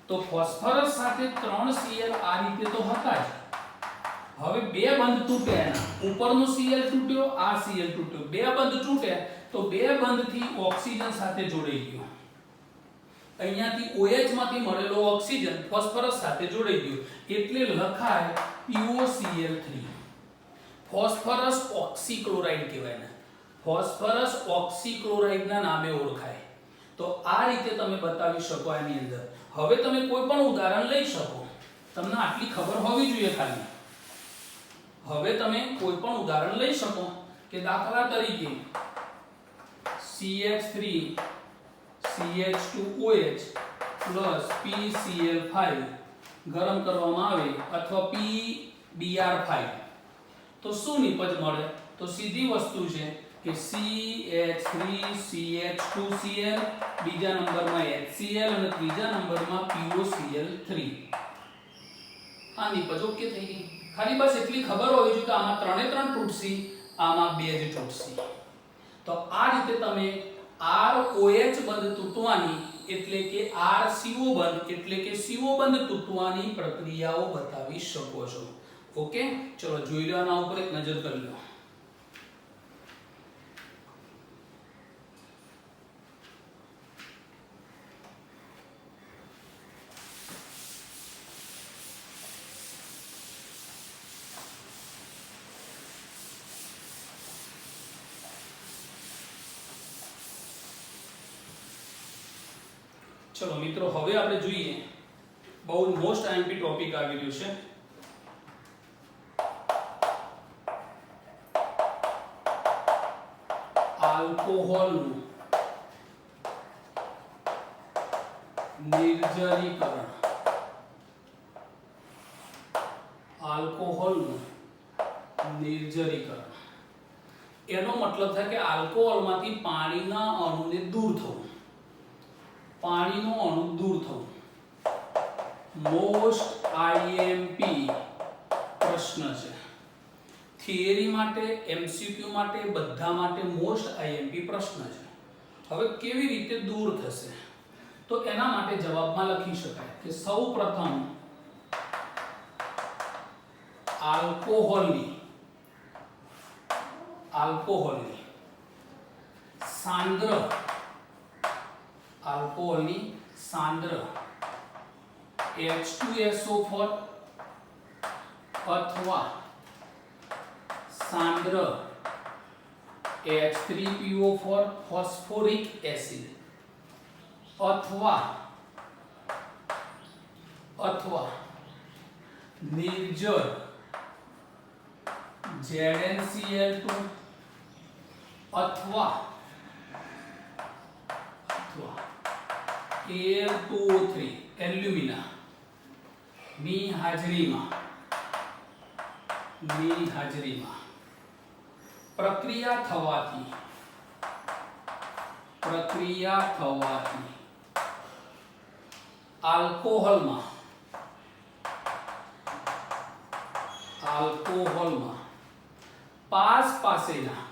તો ફોસ્ફરસ સાથે 3 Cl આ રીતે તો હતા જ હવે બે બંધ તૂટ્યા એના ઉપરનો Cl તૂટ્યો આ Cl તૂટ્યો બે બંધ તૂટ્યા તો બે બંધથી ઓક્સિજન સાથે જોડાઈ ગયો અહીંયાથી OH માંથી મળેલો ઓક્સિજન ફોસ્ફરસ સાથે જોડાઈ ગયો એટલે લખાય POCl3 ફોસ્ફરસ ઓક્સીક્લોરાઇડ કહેવાય ને ફોસ્ફરસ ઓક્સીક્લોરાઇડ ના નામે ઓળખાય તો આ રીતે તમે બતાવી શકો આની અંદર હવે તમે કોઈ પણ ઉદાહરણ લઈ શકો તમને આટલી ખબર હોવી જોઈએ ખાલી હવે તમે કોઈ પણ ઉદાહરણ લઈ શકો કે દાખલા તરીકે CH3 CH2OH PCl5 ગરમ કરવામાં આવે અથવા PBr5 તો શું નિપજ મળે? તો સીધી વસ્તુ છે કે CH3CH2Cl, બીજા નંબરમાં HCl અને ત્રીજા નંબરમાં POCl3. આ નિપજ ઓકે થઈ ગઈ. ખાલી બસ એટલી ખબર હોવી જોઈએ કે આમાં ત્રણે ત્રણ તૂટશે, આમાં બે જ તૂટશે. તો આ રીતે તમે ROH બંધ તૂટવાની એટલે કે RCO બંધ એટલે કે CO બંધ તૂટવાની પ્રક્રિયાઓ બતાવી શકો છો. ઓકે, ચલો જોઈ લો આના ઉપર એક નજર કરી લો. ચલો મિત્રો, હવે આપણે જોઈએ બહુ મોસ્ટ આઈએમપી ટોપિક આવી રહ્યું છે. આલ્કોહોલનું નિર્જલીકરણ. આલ્કોહોલનું નિર્જલીકરણ એનો મતલબ થાય કે આલ્કોહોલમાંથી પાણીના અણુને દૂર થવું. પાણીનો અણુ દૂર થવું મોસ્ટ આઈએમપી પ્રશ્ન છે. થિયરી માટે, એમસીક્યુ માટે, બધા માટે મોસ્ટ આઈએમપી પ્રશ્ન છે. હવે કેવી રીતે દૂર થશે? તો એના માટે જવાબમાં લખી શકાય કે સૌપ્રથમ આલ્કોહોલની સાંદ્ર H2SO4 અથવા સાંદ્ર H3PO4 ફોસ્ફોરિક એસિડ અથવા નિર્જર ZnCl2 અથવા Al2O3 એલ્યુમિના ની હાજરીમાં પ્રક્રિયા થવાથી આલ્કોહોલમાં પાસ પાસેના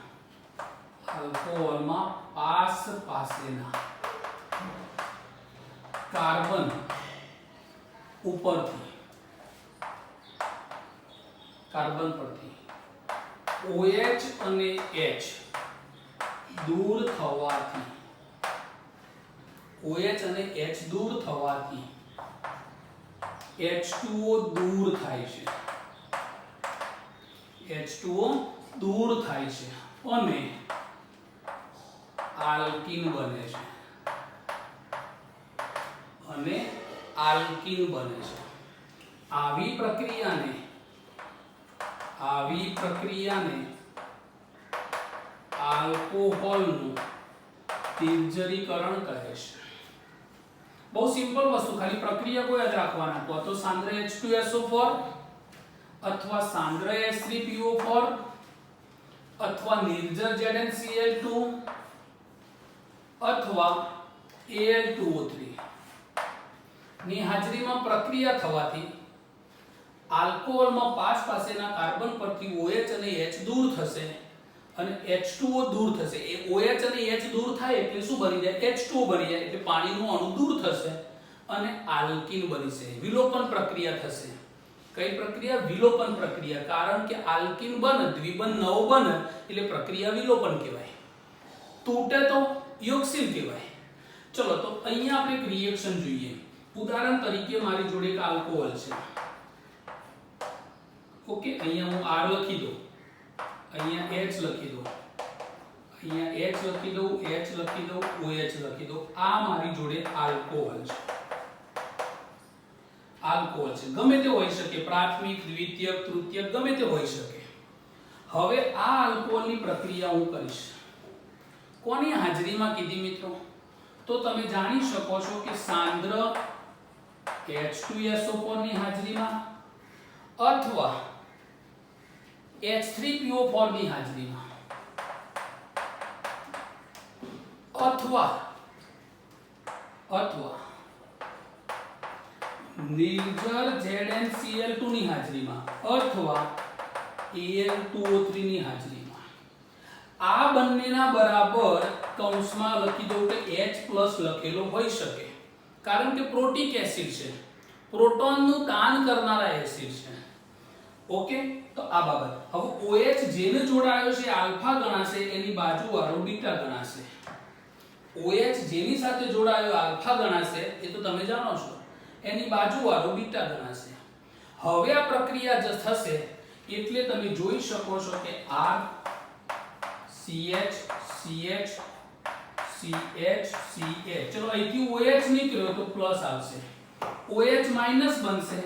કાર્બન પરથી OH અને H દૂર થવાથી H2O દૂર થાય છે અને આલ્કીન બને છે. આવી પ્રક્રિયાને આલ્કોહોલનું નિર્જલીકરણ કહે છે. બહુ સિમ્પલ વસ્તુ, ખાલી પ્રક્રિયા કોઈ યાદ રાખવાના. તો સાંદ્ર H2SO4 અથવા સાંદ્ર H3PO4 અથવા નિર્જર ZnCl2 અથવા Al2O3 ની હાજરીમાં પ્રક્રિયા થવાથી આલ્કોહોલમાં પાસ પાસેના કાર્બન પરથી OH અને H દૂર થશે અને H2O દૂર થશે. એ OH અને H દૂર થાય એટલે શું બની જાય? H2O બની જાય. એટલે પાણીનું અણુ દૂર થશે અને આલ્કીન બનશે. વિલોપન પ્રક્રિયા થશે. કઈ પ્રક્રિયા? વિલોપન પ્રક્રિયા. કારણ કે આલ્કીન બને, દ્વિબંધ નવો બને એટલે પ્રક્રિયા વિલોપન કહેવાય. તૂટે તો યોગશીલ કહેવાય. ચલો, તો અહીંયા આપણે એક રિએક્શન જોઈએ. ઉદાહરણ તરીકે મારી જોડે એક આલ્કોહોલ છે. ઓકે, અહીંયા હું R લખી દઉં, અહીંયા H લખી દઉં, અહીંયા H લખી દઉં, H લખી દઉં, OH લખી દઉં. આ મારી જોડે આલ્કોહોલ છે. ગમે તે હોઈ શકે, પ્રાથમિક, દ્વિતીયક, તૃતીયક ગમે તે હોઈ શકે. હવે આ આલ્કોહોલની પ્રક્રિયા હું કરીશ કોની હાજરીમાં કીધી મિત્રો? તો તમે જાણી શકો છો કે સાંદ્ર H2SO4 ની હાજરીમાં અથવા H3PO4 ની હાજરીમાં અથવા નિર્જર ZnCl2 ની હાજરીમાં અથવા Al2O3 ની હાજરીમાં આ બંનેના બરાબર કૌંસમાં લખી દઉં કે H+ લખેલો હોઈ શકે કારણ કે પ્રોટિક એસિડ છે, પ્રોટોનનું દાન કરનારા એસિડ છે. ઓકે, તો આ બાબત. હવે OH જેને જોડાયો છે આલ્ફા ગણાશે, એની બાજુવાળો બીટા ગણાશે. OH જેની સાથે જોડાયો આલ્ફા ગણાશે, એ તો તમે જાણો છો, એની બાજુવાળો બીટા ગણાશે. હવે આ પ્રક્રિયા જ થશે એટલે તમે જોઈ શકો છો કે R CH CH CH CH. ચલો અહીંથી OH નીકળ્યો તો પ્લસ આવશે, OH માઈનસ બનશે,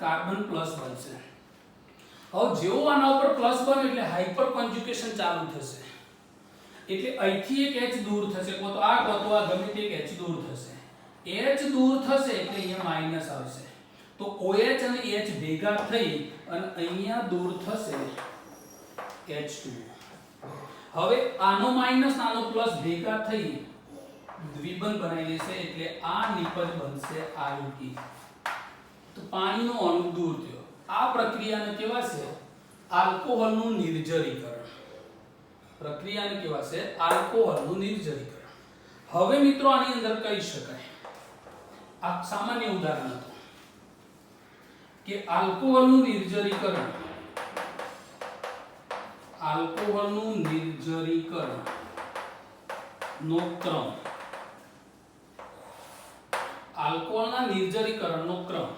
કાર્બન પ્લસ બનશે. હવે જેવો આના ઉપર પ્લસ બને એટલે હાઇપર કોન્જ્યુગેશન ચાલુ થશે, એટલે અહીંથી એક H દૂર થશે, કો તો આ ગમે તે એક H દૂર થશે. H દૂર થશે એટલે અહીંયા માઈનસ આવશે, તો OH અને H ભેગા થઈ અને અહીંયા દૂર થશે H2. હવે આનો માઈનસ આનો પ્લસ ભેગા થઈ દ્વિબંધ બનાવી લેશે એટલે આ નિપજ બનશે આલ્કી. તો પાણીનો અણુ દૂર થયો. આ પ્રક્રિયાને કહેવાશે આલ્કોહોલનું નિર્જરીકરણ. પ્રક્રિયાને કહેવાશે આલ્કોહોલનું નિર્જરીકરણ. હવે મિત્રો આની અંદર કહી શકાય, આ સામાન્ય ઉદાહરણ હતું કે આલ્કોહોલનું નિર્જરીકરણ નો ક્રમ, આલ્કોહોલના નિર્જરીકરણનો ક્રમ.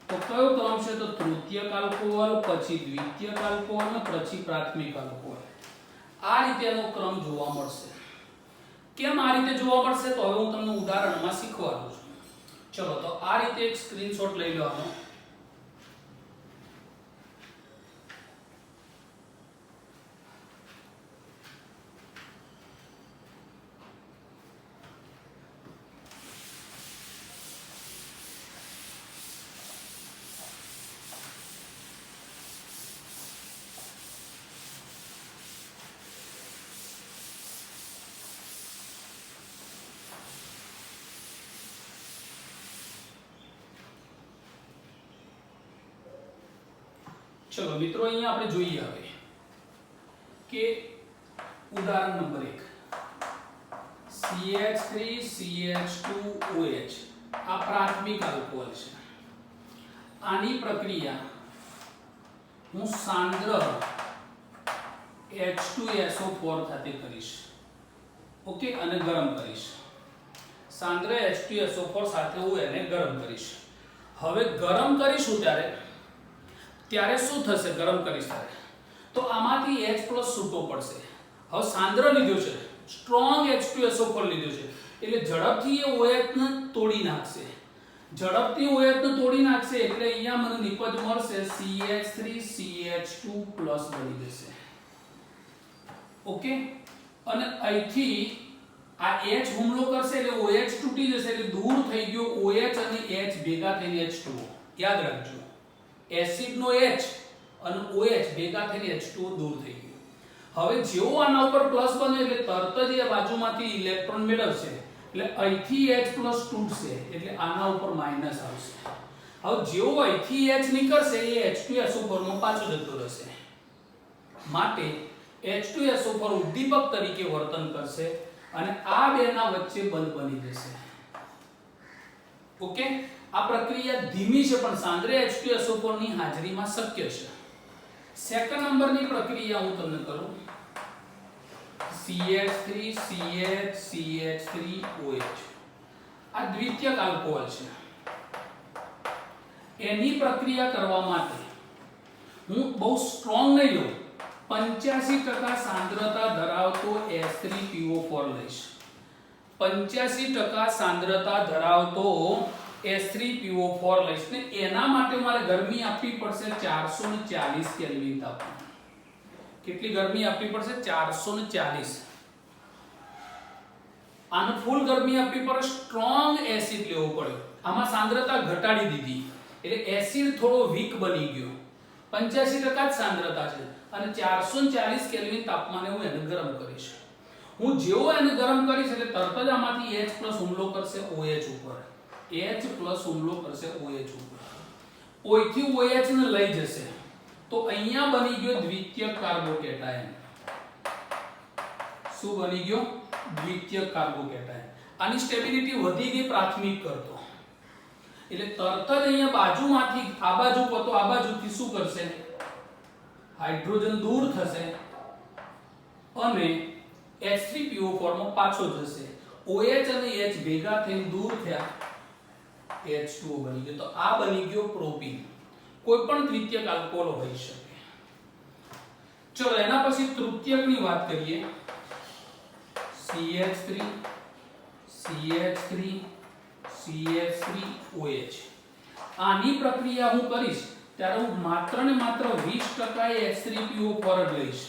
તો કયો ક્રમ છે? તો તૃતીયક આલ્કોહોલ, પછી દ્વિતીયક આલ્કોહોલ અને પછી પ્રાથમિક આલ્કોહોલ. આ રીતે એનો ક્રમ જોવા મળશે. કેમ આ રીતે જોવા મળશે? તો હવે હું તમને ઉદાહરણમાં શીખવાડું છું. ચલો, તો આ રીતે એક સ્ક્રીનશોટ લઈ લેવાનો. ચલો મિત્રો, અહીંયા આપણે જોઈએ હવે કે ઉદાહરણ નંબર 1 CH3CH2OH આ પ્રાથમિક આલ્કોહોલ છે. આની પ્રક્રિયા હું સાંદ્ર H2SO4 સાથે કરીશ. ઓકે, અને ગરમ કરીશ. સાંદ્ર H2SO4 સાથે હું એને ગરમ કરીશ. હવે ગરમ કરીશું ત્યારે શું થશે? ગરમ કરીશ ત્યારે તો આમાંથી H+ છૂટો પડશે. હવે સાંદ્ર લીધો છે, સ્ટ્રોંગ H2SO4 લીધો છે, એટલે ઝડપથી એ OH ને તોડી નાખશે. ઝડપથી OH ને તોડી નાખશે એટલે અહીંયા મને નિપજ મળશે CH3CH2+ બની જશે. ઓકે, અને અહીંથી આ H હુમલો કરશે એટલે OH તૂટી જશે, એટલે દૂર થઈ ગયો OH અને H ભેગા થઈને H2O. યાદ રાખજો, એસિડ નો H અને OH ભેગા થઈને H2O દૂર થઈ ગયો. હવે જેવો આના ઉપર પ્લસ બને એટલે તરત જ એ બાજુમાંથી ઇલેક્ટ્રોન મેળવશે, એટલે અહીંથી H+ તૂટશે એટલે આના ઉપર માઈનસ આવશે. હવે જેવો અહીંથી H નીકળશે એ H2SO4 માં પાછો જતો રહેશે, માટે H2SO4 ઉદ્દીપક તરીકે વર્તન કરશે અને આ બેના વચ્ચે બંધ બની જશે. ઓકે, આ પ્રક્રિયા ધીમી છે પણ સાંદ્ર H2SO4 ની હાજરીમાં શક્ય છે. સેકન્ડ નંબરની પ્રક્રિયા હું તમને કરું. CH3CH3OH આ દ્વિતીયક આલ્કોહોલ છે. એની પ્રક્રિયા કરવા માટે હું બહુ સ્ટ્રોંગ નહીં લઉં, 85% સાંદ્રતા ધરાવતો H3PO4 લઈશ. 85% સાંદ્રતા ધરાવતો H3PO4 લઈશ ને એના માટે મારે ગરમી આપવી પડશે 440 કેલ્વિન તાપમાન. કેટલી ગરમી આપવી પડશે 440 આનો ફૂલ ગરમી આપવી પડે સ્ટ્રોંગ એસિડ લેવો પડ્યો આમાં સાંદ્રતા ઘટાડી દીધી એટલે એસિડ થોડો વીક બની ગયો 85% જ સાંદ્રતા છે અને 440 કેલ્વિન તાપમાને હું એને ગરમ કરીશ હું જેવો એને ગરમ કરીશ એટલે તરત જ આમાંથી H+ હુમલો કરશે OH ઉપર H+ હુમલો કરશે OH ઉપર ઓયથી OH ને લઈ જશે તો અહીંયા બની ગયો દ્વિતીયક કાર્બોકેટાયન શું બની ગયો દ્વિતીયક કાર્બોકેટાયન આની સ્ટેબિલિટી વધી ગઈ પ્રાથમિક કરતો એટલે તરત જ અહીંયા બાજુમાંથી આ બાજુ તો આ બાજુથી શું કરશે હાઇડ્રોજન દૂર થશે અને H3PO4 માં પાછો જશે OH અને H ભેગા થઈને દૂર થયા H2O બની ગયો તો આ બની ગયો પ્રોપીન કોઈ પણ દ્વિતીયક આલ્કોહોલ હોઈ શકે ચલો એના પછી તૃતીયકની વાત કરીએ CH3 CH3 CH3OH આની પ્રક્રિયા હું કરીશ ત્યારે હું માત્ર ને માત્ર 20% H3PO4 જ લઈશ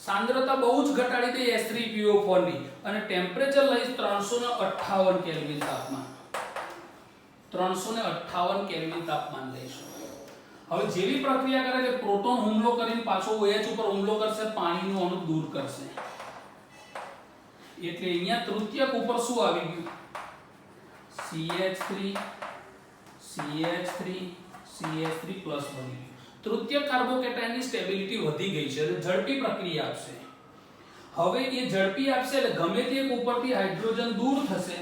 સાંદ્રતા બહુ જ ઘટાડી દે H3PO4 ની અને ટેમ્પરેચર લઈશ 358 કેલ્વિન તાપમાન 358 કેલ્વિન તાપમાન લઈશું હવે જેવી પ્રક્રિયા કરે કે પ્રોટોન હુમલો કરીને પાછો OH ઉપર હુમલો કરશે પાણીનું અણુ દૂર કરશે એટલે અહીંયા તૃતીયક ઉપર શું આવી ગયું CH3 CH3 CH3 પ્લસ બની ગયું તૃતીયક કાર્બોકેટાયનની સ્ટેબિલિટી વધી ગઈ છે એટલે ઝડપી પ્રક્રિયા આપશે હવે એ ઝડપી આપશે એટલે ગમે તે એક ઉપરથી હાઇડ્રોજન દૂર થશે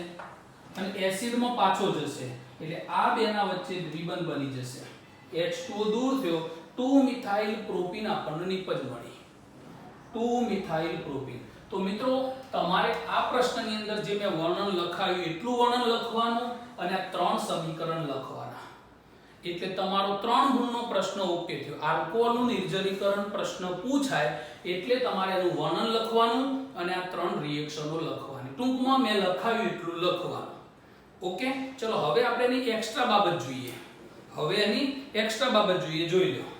અને એસિડમાં પાછો જશે એટલે આ બેના વચ્ચે દ્વિબંધ બની જશે H2O દૂર થયો 2 મિથાઇલ પ્રોપીન આપણને નિપજ મળી 2 મિથાઇલ પ્રોપીન તો મિત્રો તમારે આ પ્રશ્નની અંદર જે મેં વર્ણન લખાયું એટલું વર્ણન લખવાનું અને આ ત્રણ સમીકરણ લખવાના એટલે તમારો 3 ગુણનો પ્રશ્ન ઓકે થયો આલ્કોહોલનું નિર્જલીકરણ પ્રશ્ન પૂછાય એટલે તમારે એનું વર્ણન લખવાનું અને આ 3 રિએક્શનો લખવાની ટૂંકમાં મેં લખાયું એટલું લખવાનું ઓકે ચલો હવે આપણે એની એક્સ્ટ્રા બાબત જોઈએ જોઈ લો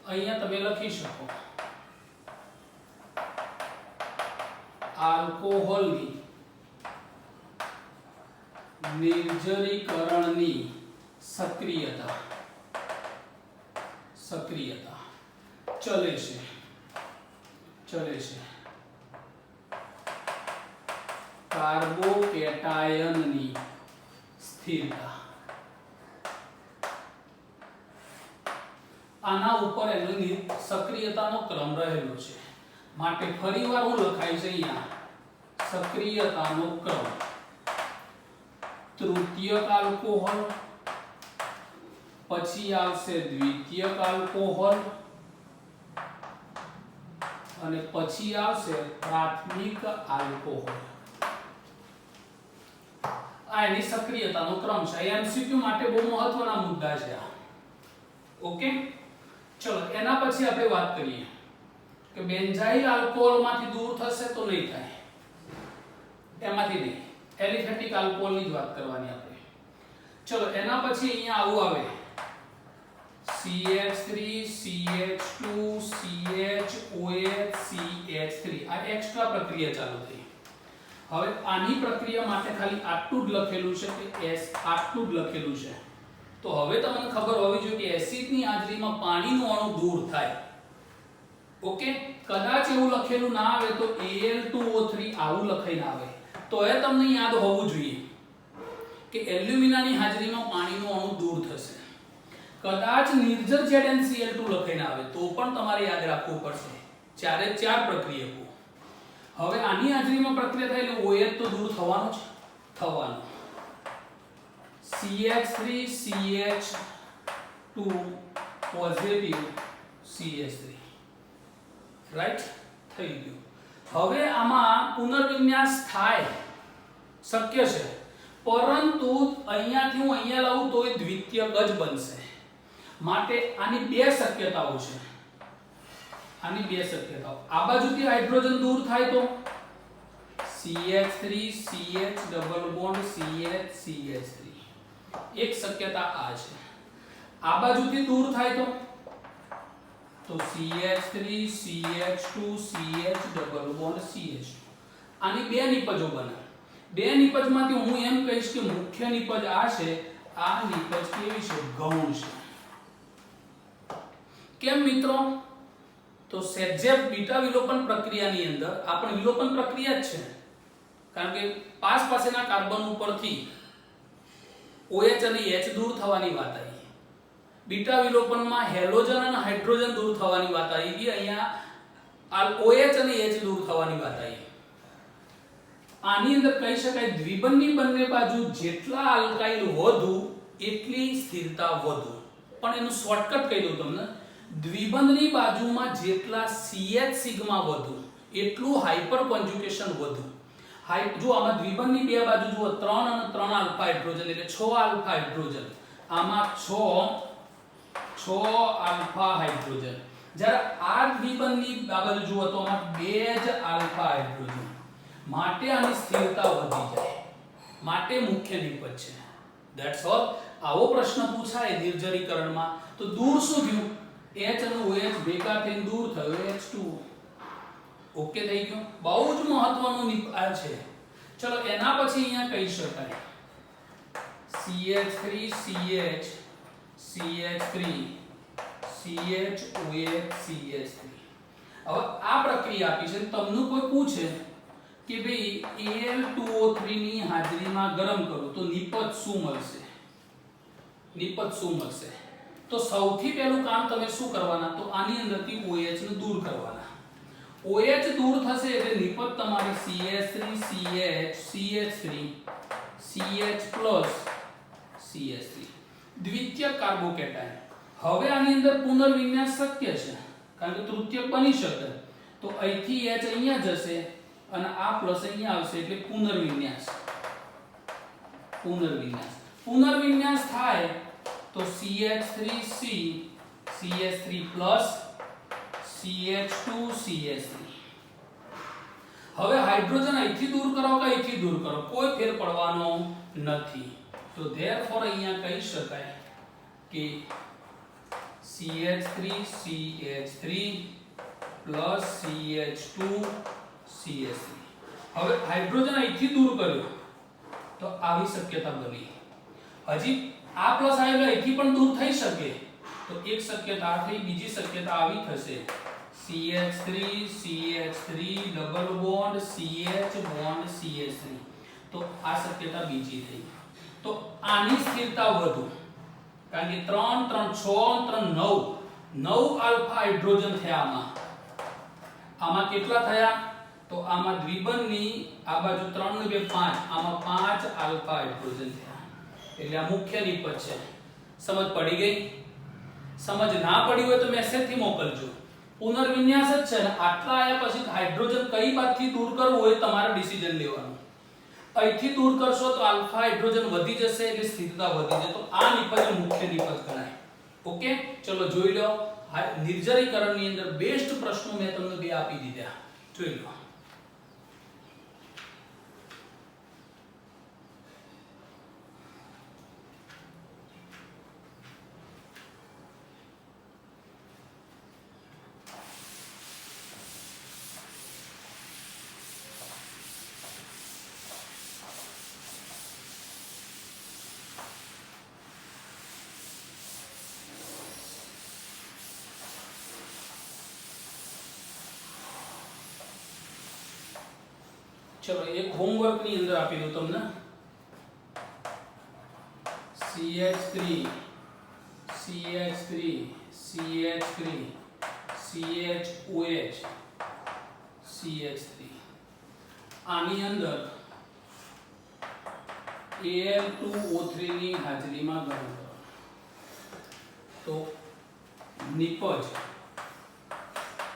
અહીંયા તમે લખી શકો આલ્કોહોલની નિર્જલીકરણની સક્રિયતા ચલે છે કાર્બોકેટાયનની સ્થિરતા આના ઉપર એની સક્રિયતાનો ક્રમ રહેલો છે માટે ફરીવાર હું લખાઈશ અહીંયા સક્રિયતાનો ક્રમ તૃતીયક આલ્કોહોલ પછી આવશે દ્વિતીયક આલ્કોહોલ અને પછી આવશે પ્રાથમિક આલ્કોહોલ આ એની સક્રિયતાનો ક્રમ છે એમસીક્યુ માટે બહુ મહત્વના મુદ્દા છે આ ઓકે ચલો એના પછી આપણે વાત કરીએ કે બેન્ઝાઇલ આલ્કોહોલમાંથી દૂર થશે તો નહીં થાય એમાંથી નહીં એલિફેટિક આલ્કોહોલની જ વાત કરવાની આપણે ચલો એના પછી અહીંયા આવું આવે CH3 CH2 CHOH CH3 આ એક્સ્ટ્રા પ્રક્રિયા ચાલુ થઈ હવે આની પ્રક્રિયા માટે ખાલી આટલું જ લખેલું છે કે આટલું જ લખેલું છે તો હવે તમને ખબર હોવી જોઈએ કે એસિડની હાજરીમાં પાણીનું અણુ દૂર થાય ઓકે કદાચ એવું લખેલું ના આવે તો Al2O3 આવું લખાઈને આવે તો એ તમને યાદ હોવું જોઈએ કે એલ્યુમિનાની હાજરીમાં પાણીનું અણુ દૂર થશે કદાચ નિર્જર ZnCl2 લખાઈને આવે તો પણ તમારે યાદ રાખવું પડશે ચારે ચાર પ્રક્રિયકો હવે આની હાજરીમાં પ્રક્રિયા થાય એટલે OH તો દૂર થવાનું છે થવાનું CH3 CH2 positive CH3 right થઈ ગયું હવે આમાં પુનર્વિન્યાસ થાય શક્ય છે, પરંતુ અહીંયાથી હું અહીંયા લાવું તો એ દ્વિતીયક જ બનશે. માટે આની બે શક્યતાઓ છે. આની બે શક્યતાઓ, આ બાજુથી હાઇડ્રોજન દૂર થાય તો CH3 CH double bond CH CH3, એક શક્યતા આ છે. આ બાજુથી દૂર થાય તો CH3 CH2 CH double bond CH2. આની બે નિપજો બને. બે નિપજમાંથી હું એમ કહીશ કે મુખ્ય નિપજ આ છે, આ નિપજ કેવી છે? ગૌણ છે. કેમ મિત્રો? તો સેજેબ બીટા વિલોપન પ્રક્રિયાની અંદર આપણે વિલોપન પ્રક્રિયા જ છે, કારણ કે પાસેના કાર્બન ઉપરથી OH અને H દૂર થવાની વાત આવી. બીટા વિલોપનમાં હેલોજન અને હાઇડ્રોજન દૂર થવાની વાત આવી હતી. અહીંયા OH અને H દૂર થવાની વાત આવી. આની અંદર કહી શકાય દ્વિબંધની બંને બાજુ જેટલા આલ્કાઇલ વધુ એટલી સ્થિરતા વધુ. પણ એનું શોર્ટકટ કહી દઉં તમને, દ્વિબંધની બાજુમાં જેટલા CH સિગ્મા વધુ એટલું હાઇપર કોન્જ્યુગેશન વધુ. જો આમાં દ્વિબંધની બે બાજુ જુઓ, 3 અને 3 આલ્ફા હાઇડ્રોજન એટલે 6 આલ્ફા હાઇડ્રોજન, આમાં 6 આલ્ફા હાઇડ્રોજન. જ્યારે આ દ્વિબંધની બાજુ જુઓ તો આમાં 2 જ આલ્ફા હાઇડ્રોજન. માટે આની સ્થિરતા વધી જાય, માટે મુખ્ય નિપજ છે. That's all. આવો પ્રશ્ન પૂછાય નિર્જરીકરણમાં તો દૂર શું થયું? H અને OH ભેગા થઈને દૂર થયો H2O. ઓકે થઈ ગયું? બહુ જ મહત્વનું નિપાલ છે. ચલો એના પછી અહીંયા કહી શકાય CH3 CH CH3 CH OH CH3. હવે આ પ્રક્રિયા આપી છે, તમને કોઈ પૂછે કે ભાઈ Al2O3 ની હાજરીમાં ગરમ કરો તો નિપજ શું મળશે? નિપજ શું મળશે? તો સૌથી પહેલું કામ તમે શું કરવાના? તો આની અંદરથી OH ને દૂર કરવાના. OH દૂર થશે એટલે નિપજ તમારી CH3 CH CH3 CH plus CH3, દ્વિતીયક કાર્બોકેટાયન. હવે આની અંદર પુનર્વિન્યાસ શક્ય છે, કારણ કે તૃતીયક બની શકે. તો અહીંથી H અહીંયા જશે અને આ પ્લસ અહીંયા આવશે એટલે પુનર્વિન્યાસ. પુનર્વિન્યાસ થાય તો CH3C CH3 plus CH2 CH3. હવે હાઇડ્રોજન અહીંથી દૂર કરો કે અહીંથી દૂર કરો, કોઈ ફેર પડવાનો નથી. તો ધેરફોર અહીંયા કહી શકાય કે CH3 CH3 plus CH2 CH3. હવે હાઇડ્રોજન અહીંથી દૂર કર્યો તો આવી શક્યતા બની. હજી આ પ્લસ આવેલો અહીંથી પણ દૂર થઈ શકે તો એક શક્યતા આ થઈ, બીજી શક્યતા આવી થશે CH3 CH3 double bond CH bond CH3. તો આ શક્યતા બીજી થઈ. તો આની સ્થિરતા વધુ, કારણ કે 3 3 6 3 9 આલ્ફા હાઇડ્રોજન થયા. આમાં કેટલા થયા? તો આમાં દ્વિબંધની આ બાજુ 3 ને 2 5, આમાં 5 આલ્ફા હાઇડ્રોજન થયા. એટલે આ મુખ્ય નિપજ છે. સમજ પડી ગઈ? સમજ ના પડી હોય તો મેસેજ થી મોકલજો. પુનર્વિન્યાસ જ છે ને, આટલા આયા પછી હાઇડ્રોજન કઈ બાજુથી દૂર કરવું હોય તમારે ડિસિઝન લેવાનું. અહીંથી દૂર કરશો તો આલ્ફા હાઇડ્રોજન વધી જશે એટલે સ્થિરતા વધી જશે. તો આ નિપજ મુખ્ય નિપજ ગણાય. ઓકે, ચલો જોઈ લો. નિર્જરીકરણની અંદર બેસ્ટ પ્રશ્નો મેં તમને બે આપી દીધા, જોઈ લો. चलो एक होमवर्क ની અંદર આપી દઉં તમને. CH3 CH3 CH3 CHOH CH3 આની અંદર Al2O3 ની હાજરીમાં ગરમ કરો તો નિપજ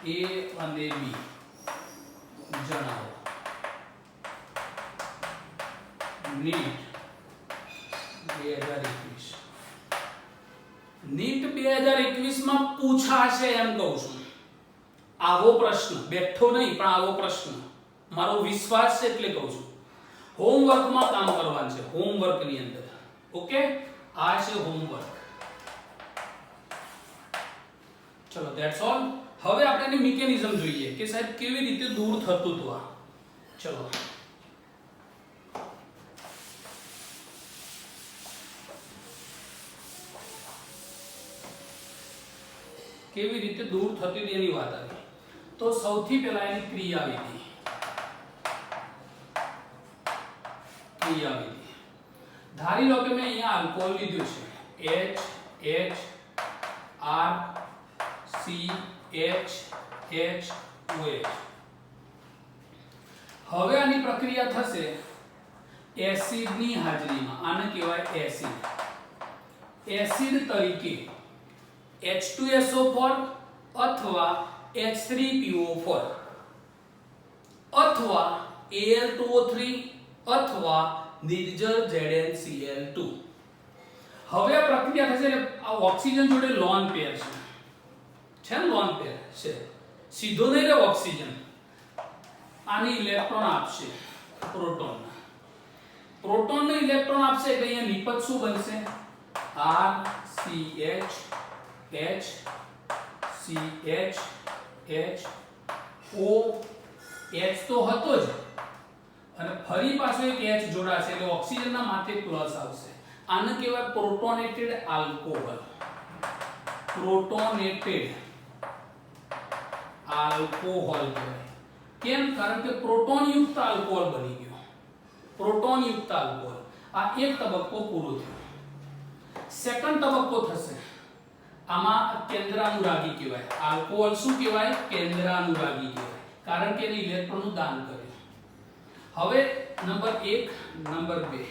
A અને B જણાવો. નીટ 2021 નીટ 2021 માં પૂછાશે એમ કહું છું. આવો પ્રશ્ન બેઠો નહીં પણ આવો પ્રશ્ન મારો વિશ્વાસ છે એટલે કહું છું. હોમવર્કમાં કામ કરવાનું છે, હોમવર્કની અંદર. ઓકે, આ છે હોમવર્ક. ચલો ધેટ્સ ઓલ. હવે આપણે એની મિકેનિઝમ જોઈએ કે સાહેબ કેવી રીતે દૂર થતું હતું આ. ચલો કેવી રીતે દૂર થતી હતી એની વાત આવી. તો સૌથી પહેલા એની ક્રિયાવિધિ. ધારી લો કે મેં અહીંયા આલ્કોહોલ લીધું છે, H R C H H OH. હવે આની પ્રક્રિયા થશે એસિડની હાજરીમાં. આને કહેવાય એસિડ. એસિડ તરીકે H2SO4 અથવા H3PO4 અથવા Al2O3 અથવા નિર્જર ZnCl2. હવે આ પ્રક્રિયા થશે એટલે આ ઓક્સિજન જોડે લોન પેર છે ને, લોન પેર છે. સીધો નહીં રહે ઓક્સિજન. આને ઇલેક્ટ્રોન આપશે પ્રોટોન. પ્રોટોનને ઇલેક્ટ્રોન આપશે એટલે અહીંયા નિપજ શું બનશે? RCH H CH H O H તો હતો જ અને ફરી પાછો એક H જોડાશે એટલે ઓક્સિજનના માથે પ્લસ આવશે. આને કહેવાય પ્રોટોનેટેડ આલ્કોહોલ. પ્રોટોનેટેડ આલ્કોહોલ કહેવાય. કેમ? કારણ કે પ્રોટોન યુક્ત આલ્કોહોલ બની ગયો. પ્રોટોન યુક્ત આલ્કોહોલ. આ એક તબક્કો પૂરો થયો. સેકન્ડ તબક્કો થશે. આમાં કેન્દ્રાનુરાગી કહેવાય. આલ્કોહોલ શું કહેવાય? કેન્દ્રાનુરાગી કહેવાય. કારણ કે એને ઇલેક્ટ્રોનનું દાન કર્યું. હવે નંબર 1, નંબર 2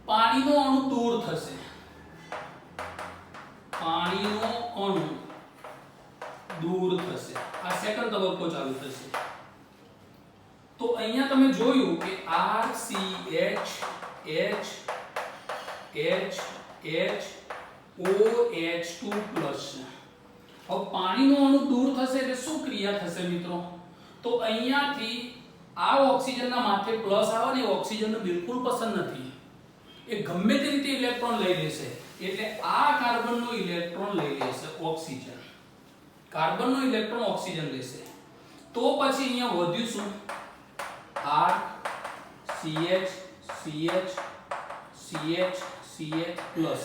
પાણીનો અણુ દૂર થશે. પાણીનો અણુ દૂર થશે. આ સેકન્ડ તબક્કો ચાલુ થશે. તો અહીંયા તમે જોયું કે RCH H H H OH2 plus છે. હવે પાણીનો અણુ દૂર થશે એટલે શું ક્રિયા થશે મિત્રો? તો અહીંયાથી આ ઓક્સિજનના માથે પ્લસ આવે ને, ઓક્સિજનને બિલકુલ પસંદ નથી. એ ગમે તે રીતે ઇલેક્ટ્રોન લઈ લેશે એટલે આ કાર્બનનો ઇલેક્ટ્રોન લઈ લેશે ઓક્સિજન. કાર્બનનો ઇલેક્ટ્રોન ઓક્સિજન લેશે. તો પછી અહીંયા વધ્યું શું? R CH CH CH CH plus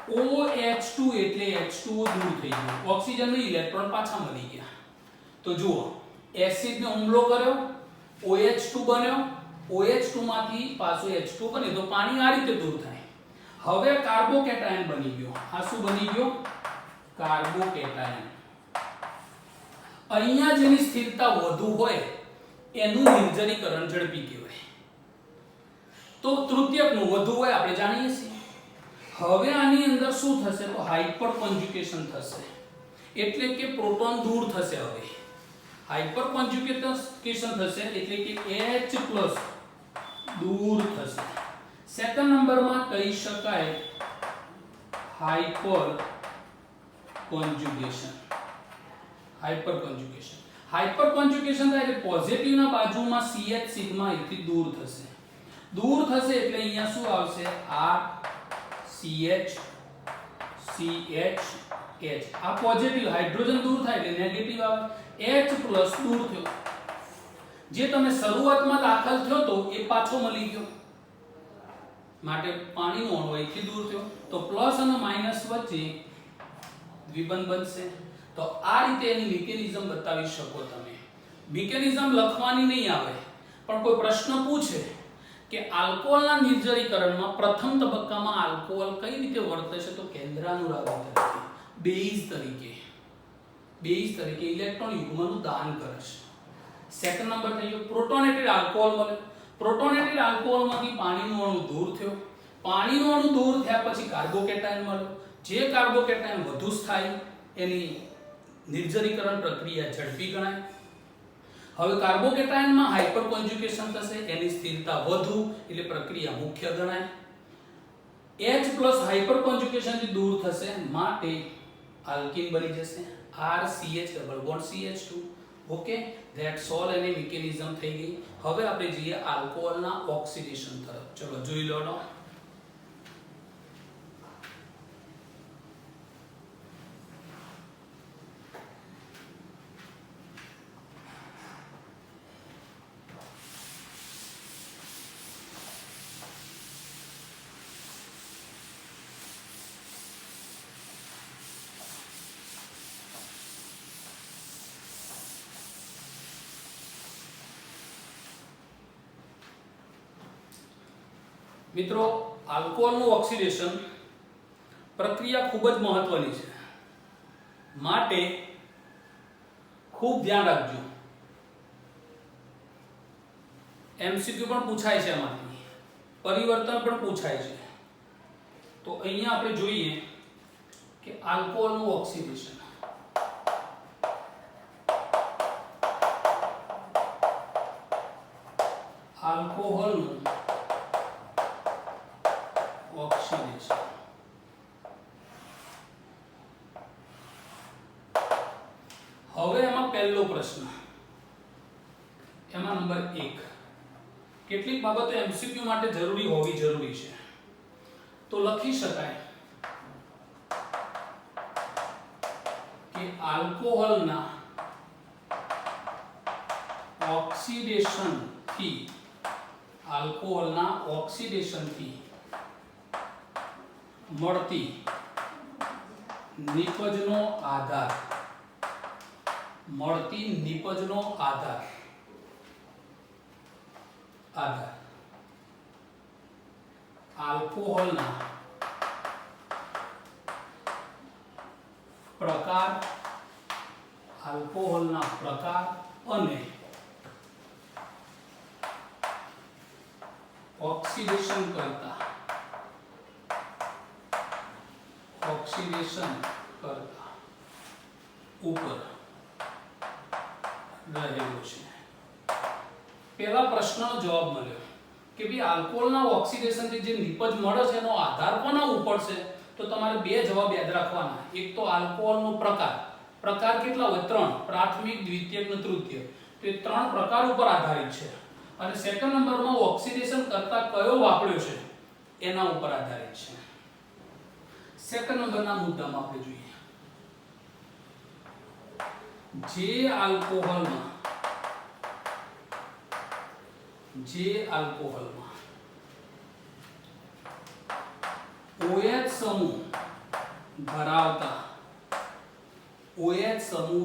OH2 એટલે H2O દૂર થઈ ગયું. ઓક્સિજનને ઇલેક્ટ્રોન પાછા મળી ગયા. તો જુઓ, એસિડને હુમલો કર્યો, OH2 બન્યો, OH2 માંથી પાછો H2 બને તો પાણી આ રીતે દૂર થાય. હવે કાર્બોકેટાયન બની ગયો. આ શું બની ગયો? કાર્બોકેટાયન. અહીંયા જેની સ્થિરતા વધુ હોય એનું નિર્જરીકરણ ઝડપી કહેવાય. તો તૃતીયકનું વધુ હોય આપણે જાણીએ છીએ. હવે આની અંદર શું થશે? તો હાઇપર કોન્જ્યુગેશન થશે. એટલે કે પ્રોટોન દૂર થશે. હવે હાઇપર કોન્જ્યુગેશન થશે એટલે કે H+ દૂર થશે. સેકન્ડ નંબરમાં કહી શકાય hyper conjugation. Hyper conjugation. Hyper conjugation થાય એટલે પોઝિટિવના બાજુમાં CH સિગ્મા એથી દૂર થશે. દૂર થશે એટલે અહીંયા શું આવશે? R CH CH H. આ પોઝિટિવ હાઇડ્રોજન દૂર થાય એટલે નેગેટિવ આવે. H+ દૂર થયો. જે તમે શરૂઆતમાં દાખલ થયો તો એ પાછો મળી ગયો. માટે પાણીનો અણુ અહીંથી દૂર થયો. તો પ્લસ અને માઈનસ વચ્ચે દ્વિબંધ બનશે. તો આ રીતે એની મિકેનિઝમ બતાવી શકો તમે. મિકેનિઝમ લખવાની નહીં આવે પણ કોઈ પ્રશ્ન પૂછે કે આલ્કોહોલના નિર્જરીકરણમાં પ્રથમ તબક્કામાં આલ્કોહોલ કઈ રીતે વર્તે છે, તો કેન્દ્રાનુરાગી તરીકે, બેઝ તરીકે ઇલેક્ટ્રોન યુગ્મનું દાન કરે છે. સેકન્ડ નંબર થઈ ગયો પ્રોટોનેટેડ આલ્કોહોલ મળે. પ્રોટોનેટેડ આલ્કોહોલમાંથી પાણીનો અણુ દૂર થયો. પાણીનો અણુ દૂર થયા પછી કાર્બોકેટાયન મળ્યો. જે કાર્બોકેટાયન વધુ સ્થાયી, એની નિર્જરીકરણ પ્રક્રિયા ઝડપી ગણાય. હવે કાર્બોકેટાયનમાં હાઇપર કોન્જ્યુગેશન થશે, એની સ્થિરતા વધુ એટલે પ્રક્રિયા મુખ્ય ગણાય. H પ્લસ હાઇપર કોન્જ્યુગેશન થી દૂર થશે માટે આલ્કીન બની જશે. RCH double bond CH2. Okay, that's all. Any mechanism થઈ ગઈ. હવે આપણે જઈએ આલ્કોહોલના ઓક્સિડેશન તરફ. ચલો જોઈ લો. મિત્રો, આલ્કોહોલનું ઓક્સિડેશન પ્રક્રિયા ખૂબ જ મહત્વની છે, માટે ખૂબ ધ્યાન રાખજો. એમસીક્યુ પણ પૂછાય છે, એમાંથી પરિવર્તન પણ પૂછાય છે. તો અહીંયા આપણે જોઈએ કે આલ્કોહોલનું ઓક્સિડેશન આલ્કોહોલનું ઓક્સિડેશન. હવે એમાં પહેલો પ્રશ્ન, એમાં નંબર 1, કેટલીક બાબતો એમસીક્યુ માટે જરૂરી હોવી જરૂરી છે. તો લખી શકાય કે આલ્કોહોલના ઓક્સિડેશનથી મળતી નિપજનો આધાર આલ્કોહોલના પ્રકાર અને ઓક્સિડેશન કરતા ઉપર રહેલો છે. પહેલા પ્રશ્નનો જવાબ મળ્યો કે ભાઈ આલ્કોહોલના ઓક્સિડેશનથી જે નિપજ મળે છે એનો આધાર કોના ઉપર છે? તો તમારે બે જવાબ યાદ રાખવાના. એક તો આલ્કોહોલનો પ્રકાર કેટલા હોય? 3, પ્રાથમિક, દ્વિતીયક અને તૃતીયક. તો એ 3 પ્રકાર ઉપર આધારિત છે. અને સેકન્ડ નંબરમાં ઓક્સિડેશન કરતા કયો વાપર્યો છે એના ઉપર આધારિત છે. સેકન્ડ નંબરના મુદ્દામાં આપણે જોઈએ, જે આલ્કોહોલમાં OH સમૂહ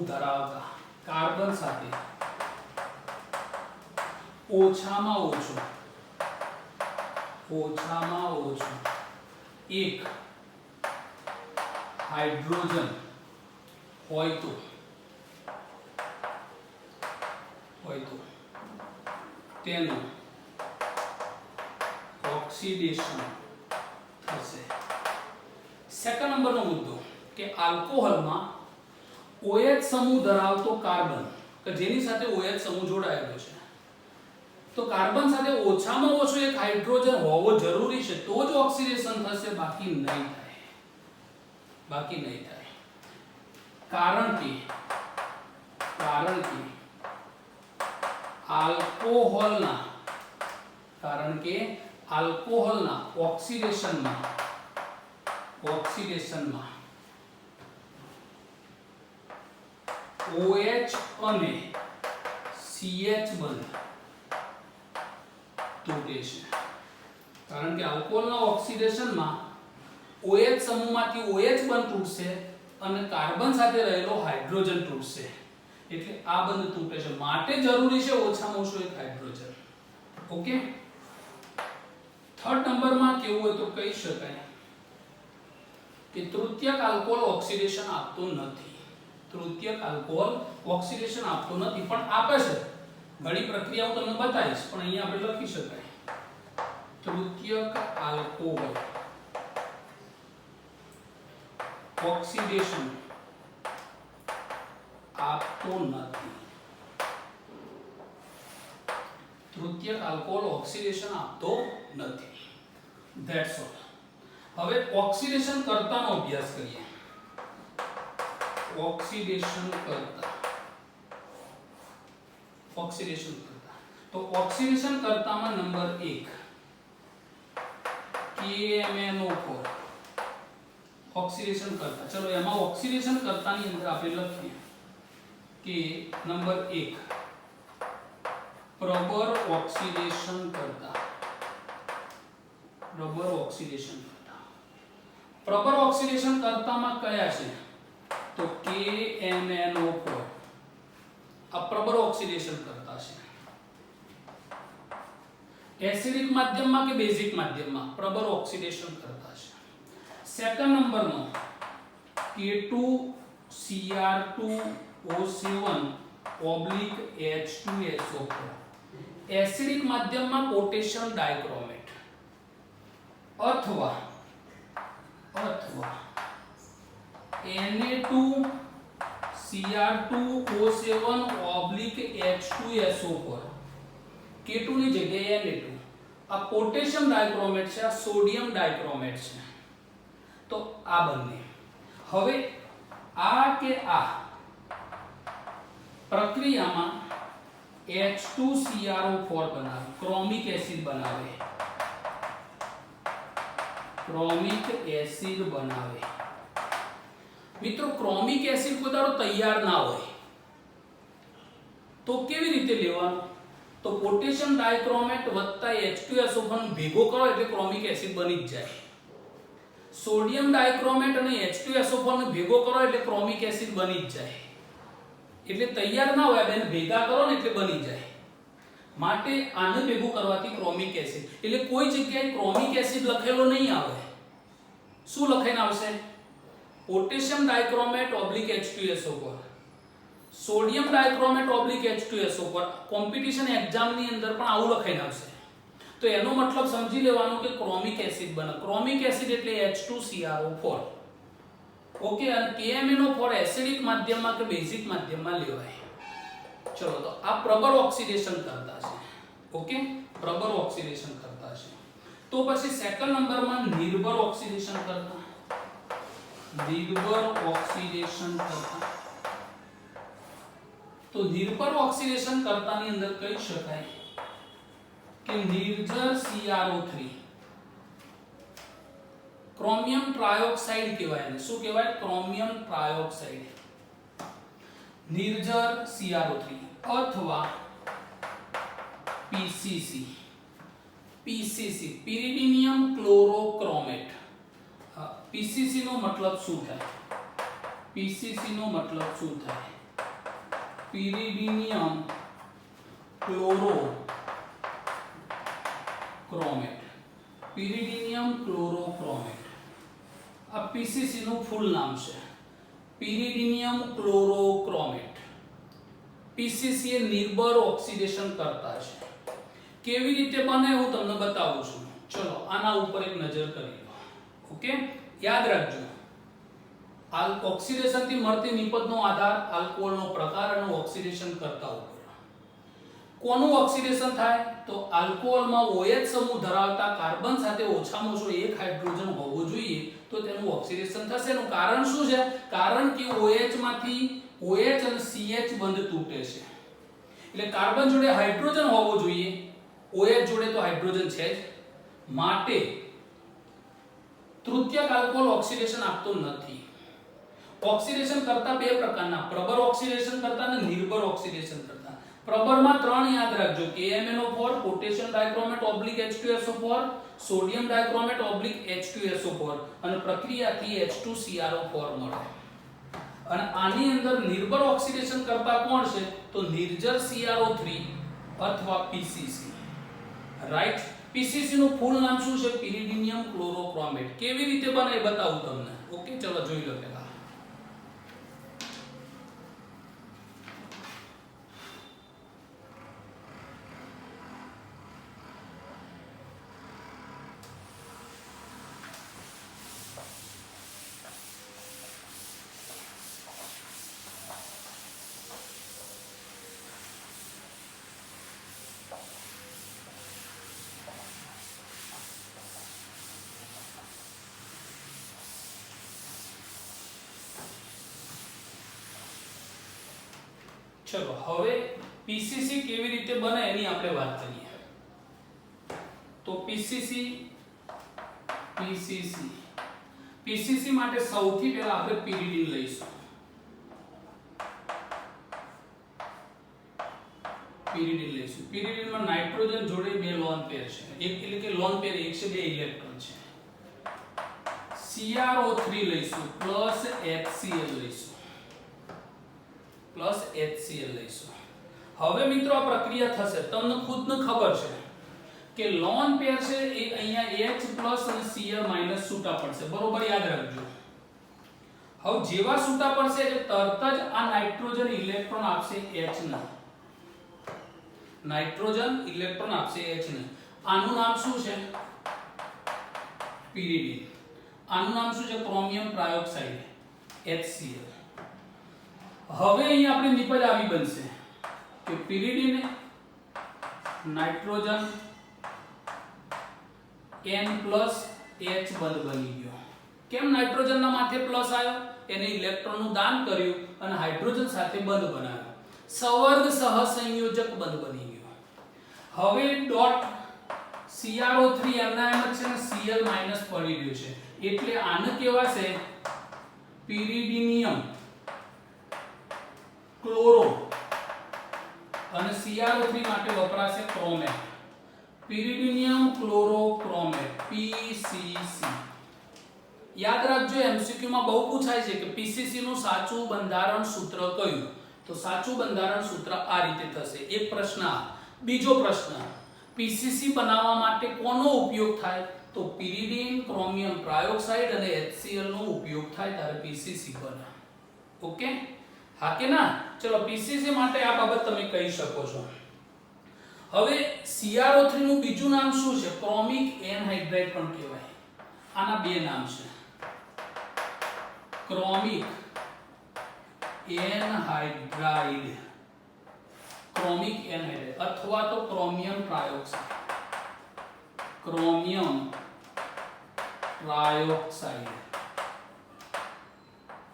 ધરાવતા કાર્બન સાથે ઓછામાં ઓછું એક હાઇડ્રોજન હોય તો તેનું ઓક્સિડેશન થશે. સેકન્ડ નંબરનો મુદ્દો કે આલ્કોહોલમાં OH સમૂહ ધરાવતો કાર્બન કે જેની સાથે OH સમૂહ જોડાયેલો છે, તો કાર્બન સાથે ઓછામાં ઓછો એક હાઇડ્રોજન હોવો જરૂરી છે, તો જ ઓક્સિડેશન થશે, બાકી નહીં થાય. કારણ કે આલ્કોહોલના ઓક્સિડેશનમાં OH અને CH બંધ તૂટે છે. કારણ કે આલ્કોહોલના ઓક્સિડેશનમાં OH સમૂહમાંથી OH બંધ તૂટશે અને કાર્બન સાથે રહેલો હાઇડ્રોજન તૂટશે, એટલે આ બંધ તૂટે છે, માટે જરૂરી છે ઓછામાં ઓછો એક હાઇડ્રોજન. ઓકે, થર્ડ નંબરમાં કેવું હોય તો કહી શકાય કે તૃતીયક આલ્કોહોલ ઓક્સિડેશન આપતો નથી. પણ આપે છે. ઘણી પ્રક્રિયાઓ તમને બતાવીશ, પણ અહીંયા આપણે લખી શકાય તૃતીયક આલ્કોહોલ ઓક્સિડેશન આપતો નથી. તૃતીયક આલ્કોહોલ ઓક્સિડેશન આપતો નથી. That's all. હવે ઓક્સિડેશન કર્તાનો અભ્યાસ કરીએ. ઓક્સિડેશન કર્તા તો ઓક્સિડેશન કર્તામાં નંબર 1 KMnO4 ઓક્સિડેશન કરતા. ચલો એમાં ઓક્સિડેશન કરતાની અંદર આપણે લખીએ કે નંબર 1 પ્રબર ઓક્સિડેશન કરતા. પ્રબર ઓક્સિડેશન કરતામાં કયા છે? તો KMnO4 આ પ્રબર ઓક્સિડેશન કરતા છે. એસિડિક માધ્યમમાં કે બેઝિક માધ્યમમાં પ્રબર ઓક્સિડેશન કરતા છે. સેકન્ડ નંબરનો K2Cr2O7/H2SO4 એસિડિક માધ્યમમાં પોટેશિયમ ડાયક્રોમેટ અથવા Na2Cr2O7/H2SO4 K2 ની જગ્યાએ Na2. આ પોટેશિયમ ડાયક્રોમેટ છે, આ સોડિયમ ડાયક્રોમેટ છે. તો આ બંને. હવે આ કે આ પ્રક્રિયામાં H2CrO4 બનાવે, ક્રોમિક એસિડ બનાવે. મિત્રો ક્રોમિક એસિડ કોઈ દાડો તૈયાર ના હોય તો કેવી રીતે લેવાનું? તો પોટેશિયમ ડાયક્રોમેટ વત્તા H2SO4 ભેગો કરો એટલે ક્રોમિક એસિડ બની જ જાય. સોડિયમ ડાયક્રોમેટ અને H2SO4 ને ભેગો કરો એટલે ક્રોમિક એસિડ બની જ જાય. એટલે તૈયાર ના હોય, બેન ભેગા કરો ને એટલે બની જાય. માટે આને ભેગું કરવાથી ક્રોમિક એસિડ. એટલે કોઈ જગ્યાએ ક્રોમિક એસિડ લખેલો નહીં આવે. શું લખાઈને આવશે? Potassium dichromate H2SO4, sodium dichromate H2SO4. Competition exam ની અંદર પણ આવું લખાઈને આવશે. તો એનો મતલબ સમજી લેવાનો કે ક્રોમિક એસિડ બને. ક્રોમિક એસિડ એટલે H2CrO4. ઓકે. અને KMnO4 એસિડિક માધ્યમમાં કે બેઝિક માધ્યમમાં લેવાય. ચલો તો આ પ્રબર ઓક્સિડેશન કરતા છે. ઓકે, પ્રબર ઓક્સિડેશન કરતા છે. તો પછી સેકન્ડ નંબરમાં નિર્ભર ઓક્સિડેશન કરતા. તો નિર્ભર ઓક્સિડેશન કરતાની અંદર કહી શકાય કે નિર્જર CrO3 ક્રોમિયમ ટ્રાયોક્સાઇડ કહેવાય ને. શું કહેવાય? Chromium trioxide. નિર્જર CrO3 અથવા PCC pyridinium ક્લોરોક્રોમેટ. PCC નો મતલબ શું થાય? pyridinium ક્લોરોક્રોમેટ. આ PCC નું ફૂલ નામ છે, pyridinium ક્લોરોક્રોમેટ. PCC એ નિર્ભર ઓક્સિડેશન કરતા છે. કેવી રીતે બને હું તમને બતાવું છું. ચલો આના ઉપર એક નજર કરી લો. ઓકે, યાદ રાખજો, ઓક્સિડેશન થી મળતી નિપજનો આધાર આલ્કોહોલનો પ્રકાર અને ઓક્સિડેશન કરતા ઉપર. કોનું ઓક્સિડેશન થાય? તો આલ્કોહોલમાં OH સમૂહ ધરાવતા કાર્બન સાથે ઓછામાં ઓછો એક હાઇડ્રોજન હોવો જોઈએ તો તેનું ઓક્સિડેશન થશે. એનું કારણ શું છે? કારણ કે OH માંથી OH અને CH બંધ તૂટે છે. એટલે કાર્બન જોડે હાઇડ્રોજન હોવો જોઈએ, OH જોડે તો હાઇડ્રોજન છે જ. માટે તૃતીયક આલ્કોહોલ ઓક્સિડેશન આપતો નથી. ઓક્સિડેશન કરતા બે પ્રકારના, પ્રબર ઓક્સિડેશન કરતા અને નિર્ભર ઓક્સિડેશન કરતા. પ્રબરમાં ત્રણ યાદ રાખજો: KMnO4, potassium dichromate H2SO4, sodium dichromate H2SO4 અને પ્રક્રિયાથી H2CrO4 મળે. અને આની અંદર નિર્ભર ઓક્સિડેશન કરતા કોણ છે? તો નિર્જર CrO3 અથવા PCC. રાઈટ. PCC નું ફૂલ નામ શું છે? pyridinium ક્લોરોક્રોમેટ. કેવી રીતે બને એ બતાવું તમને. ઓકે, ચલો જોઈ લો પહેલા. ચલો હવે પીસીસી કેવી રીતે બને એની આપણે વાત કરીએ. તો પીસીસી માટે સૌથી પહેલા આપણે પીરીડીન લઈશું. પીરીડીનમાં નાઇટ્રોજન જોડે બે લોન પેર છે, એક એટલે કે લોન પેર એક છે, બે ઇલેક્ટ્રોન છે. CrO3 લઈશું પ્લસ HCl લઈશું. હવે મિત્રો આ પ્રક્રિયા થશે, તમને ખુદને ખબર છે કે લોન પેર છે એ અહીંયા H પ્લસ અને Cl માઈનસ છૂટા પડશે, બરોબર યાદ રાખજો. હવે જેવા છૂટા પડશે એટલે તરત જ આ નાઇટ્રોજન ઇલેક્ટ્રોન આપશે H ને. આનું નામ શું છે? પીરીડીન. આનું નામ શું છે? Chromium trioxide HCl. હવે અહીં આપણે નિપજ આવી બનશે કે પીરીડીન નાઇટ્રોજન N પ્લસ H બંધ બની ગયો. કેમ નાઇટ્રોજનના માથે પ્લસ આવ્યો? એને ઇલેક્ટ્રોનનું દાન કર્યું અને હાઇડ્રોજન સાથે બંધ બનાવ્યો. સવર્ગ સહસંયોજક બંધ બની ગયો. હવે ડોટ CrO3 એમના એમ જ છે ને Cl માઈનસ પડી રહ્યું છે એટલે આને કહેવાશે પીરીડીનિયમ ક્લોરો અને CrO3 માટે વપરાશે ક્રોમેટ. પીરીડીનિયમ ક્લોરોક્રોમેટ PCC. યાદ રાખજો MCQ માં બહુ પૂછાય છે કે PCC નું સાચું બંધારણ સૂત્ર કયું? તો સાચું બંધારણ સૂત્ર આ રીતે થશે. એક પ્રશ્ન. બીજો પ્રશ્ન, PCC બનાવવા માટે કોનો ઉપયોગ થાય? તો પીરીડીન, ક્રોમિયમ ટ્રાયોક્સાઇડ અને HCl નો ઉપયોગ થાય ત્યારે PCC બને. ઓકે, હા કે ના? ચલો PCC માટે આ બાબત તમે કહી શકો છો. હવે CrO3 નું બીજું નામ શું છે? ક્રોમિક એનહાઇડ્રાઇડ પણ કહેવાય. આના બે નામ છે, ક્રોમિક એનહાઇડ્રાઇડ અથવા તો ક્રોમિયમ ટ્રાયોક્સાઇડ.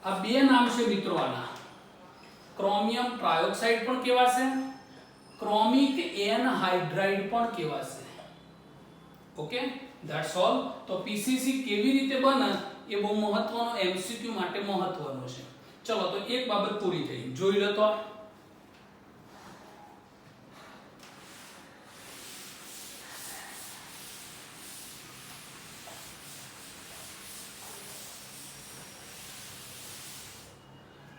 આ બે નામ છે મિત્રો આના. ક્રોમિયમ ટ્રાયોક્સાઇડ પણ કહેવાશે, ક્રોમિક એનહાઇડ્રાઇડ પણ કહેવાશે. Okay, that's all. તો PCC કેવી રીતે બને એ બહુ મહત્વનો, MCQ માટે મહત્વનો છે. ચલો તો એક બાબત પૂરી થઈ, જોઈ લો તો.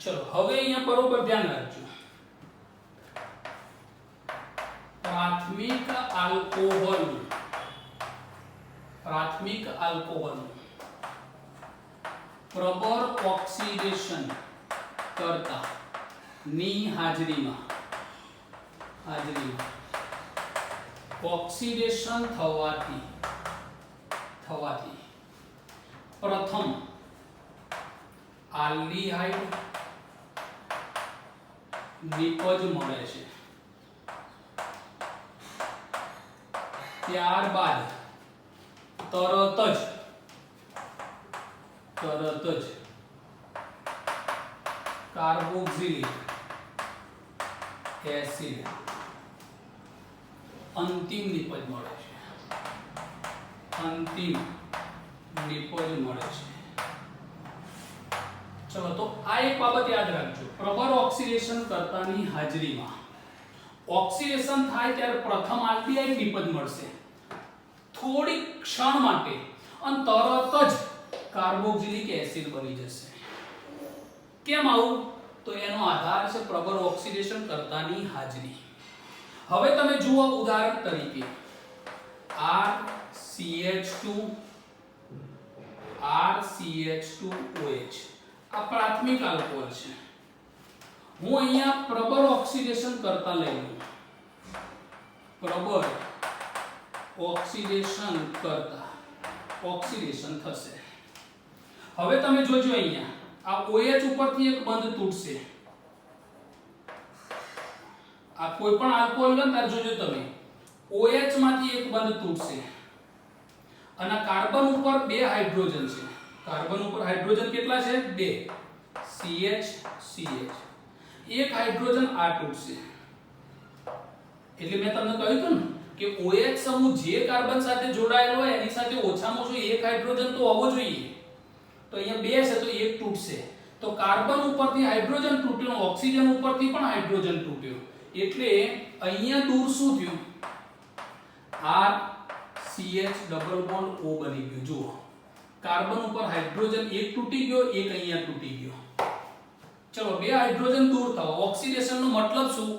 ચલો હવે અહીંયા બરોબર ધ્યાન રાખજો. પ્રાથમિક આલ્કોહોલ પ્રબળ ઓક્સિડેશન કરતા ની હાજરીમાં ઓક્સિડેશન થવાથી પ્રથમ આલ્ડીહાઇડ નિપજ મળે છે, ત્યારબાદ તરત જ કાર્બોક્સિલિક એસિડ અંતિમ નિપજ મળે છે. ચલો તો આ એક બાબત યાદ રાખજો. પ્રબળ ઓક્સિડેશન કરતાની હાજરીમાં ઓક્સિડેશન થાય ત્યારે પ્રથમ આલ્ડીહાઇડ નિપજ મળશે થોડી ક્ષણ માટે અને તરત જ કાર્બોક્સિલિક એસિડ બની જશે. કેમ આવું? તો એનો આધાર છે પ્રબળ ઓક્સિડેશન કરતાની હાજરી. હવે તમે જુઓ ઉદાહરણ તરીકે RCH2OH આ પ્રાથમિક આલ્કોહોલ છે. હું અહીંયા પ્રબળ ઓક્સિડેશન કરતા લઈ લઉં, પ્રબળ ઓક્સિડેશન કરતા ઓક્સિડેશન થશે. હવે તમે જોજો અહીંયા આ OH ઉપરથી એક બંધ તૂટશે. આ કોઈ પણ આલ્કોહોલ લો ત્યારે જોજો તમે OH માંથી એક બંધ તૂટશે અને કાર્બન ઉપર બે હાઇડ્રોજન છે. કાર્બન ઉપર હાઇડ્રોજન કેટલા છે? બે, CH. એક હાઇડ્રોજન આ તૂટશે એટલે મેં તમને કહ્યું હતું ને કે OH સમૂહ જે કાર્બન સાથે જોડાયેલો હોય એની સાથે ઓછામાં ઓછો એક હાઇડ્રોજન તો હોવો જોઈએ તો અહીંયા બે છે તો એક તૂટશે તો કાર્બન ઉપરથી હાઇડ્રોજન તૂટ્યો ઓક્સિજન ઉપરથી પણ હાઇડ્રોજન તૂટ્યો એટલે અહીંયા દૂર શું થયું R CH double bond O બની ગયું જુઓ કાર્બન ઉપર હાઇડ્રોજન એક તૂટી ગયો એક અહીંયા તૂટી ગયો ચલો બે હાઇડ્રોજન દૂર થવા ઓક્સિડેશન નો મતલબ શું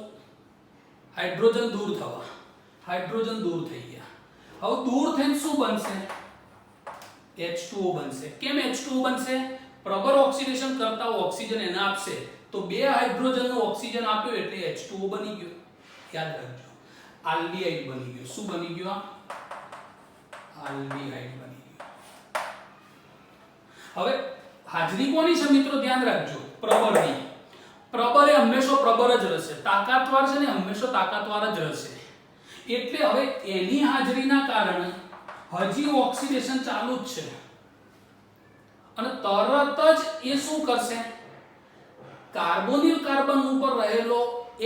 હાઇડ્રોજન દૂર થવા હાઇડ્રોજન દૂર થઈ ગયા હવે દૂર થઈને શું બનશે H2O બનશે કેમ H2O બનશે પ્રબળ ઓક્સિડેશન કરતા ઓક્સિજન એને આપશે તો બે હાઇડ્રોજન નો ઓક્સિજન આપ્યો એટલે H2O બની ગયો યાદ રાખજો આલ્ડીહાઇડ બની ગયો શું બની ગયો આલ્ડીહાઇડ બની ગયો હવે હાજરી કોની છે મિત્રો ધ્યાન રાખજો પ્રબળની પ્રબળ એ હંમેશા પ્રબળ જ રહેશે તાકાતવાર છે ને હંમેશા તાકાતવાર જ રહેશે એટલે હવે એની હાજરીના કારણે હજી ઓક્સિડેશન ચાલુ જ છે અને તરત જ એ શું કરશે કાર્બોનિલ કાર્બન ઉપર રહેલો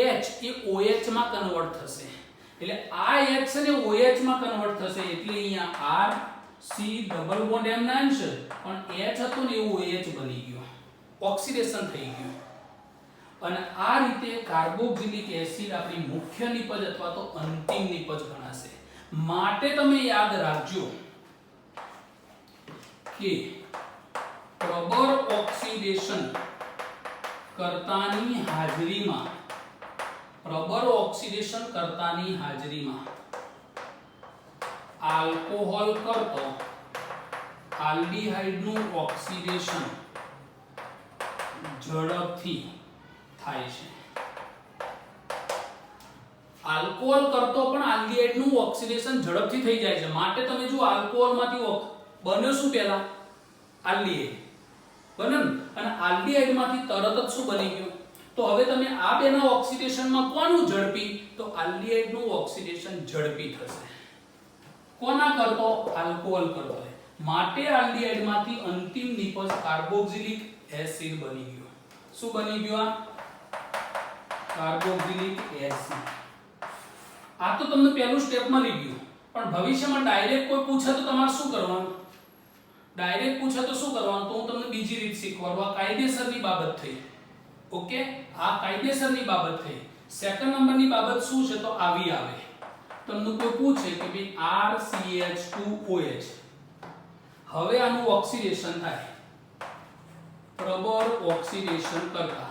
H એ OH માં કન્વર્ટ થશે એટલે આ H છે ને OH માં કન્વર્ટ થશે એટલે અહીંયા R C ડબલ બોન્ડ એમ નામ છે પણ H હતો ને એ OH બની ગયો ઓક્સિડેશન થઈ ગયું અને આ રીતે કાર્બોક્સિલિક એસિડ આપણી મુખ્ય નિપજ અથવા તો અંતિમ નિપજ ગણાશે માટે તમે યાદ રાખજો કે પ્રબળ ઓક્સિડેશન કર્તાની હાજરીમાં પ્રબળ ઓક્સિડેશન કર્તાની હાજરીમાં આલ્કોહોલ કરતો આલ્ડીહાઇડ નું ઓક્સિડેશન ઝડપથી થાય છે આલ્કોહોલ કરતો પણ આલ્ડીહાઇડ નું ઓક્સિડેશન ઝડપથી થઈ જાય છે માટે તમે જો આલ્કોહોલમાંથી બન્યો શું પહેલા આલ્ડીહાઇડ બને અને આલ્ડીહાઇડ માંથી તરત જ શું બની ગયું તો હવે તમે આ બેના ઓક્સિડેશનમાં કોનું ઝડપી તો આલ્ડીહાઇડ નું ઓક્સિડેશન ઝડપી થશે કોના કરતો આલ્કોહોલ કરતો માટે આલ્ડીહાઇડ માંથી અંતિમ નિપજ કાર્બોક્સિલિક એસિડ બની ગયો શું બની ગયો આ કાર્બોક્સિલિક એસિડ આ તો તમને પહેલું સ્ટેપ મળી ગયું પણ ભવિષ્યમાં ડાયરેક્ટ કોઈ પૂછે તો તમારે શું કરવાનું ડાયરેક્ટ પૂછે તો શું કરવાનું તો હું તમને બીજી રીત શીખવાડું આ કાયદેસરની બાબત થઈ ઓકે આ કાયદેસરની બાબત થઈ સેકન્ડ નંબરની બાબત શું છે તો આવી આવે તમને કોઈ પૂછે કે ભાઈ RCH2OH હવે આનું ઓક્સિડેશન થાય પ્રબળ ઓક્સિડેશન કરતા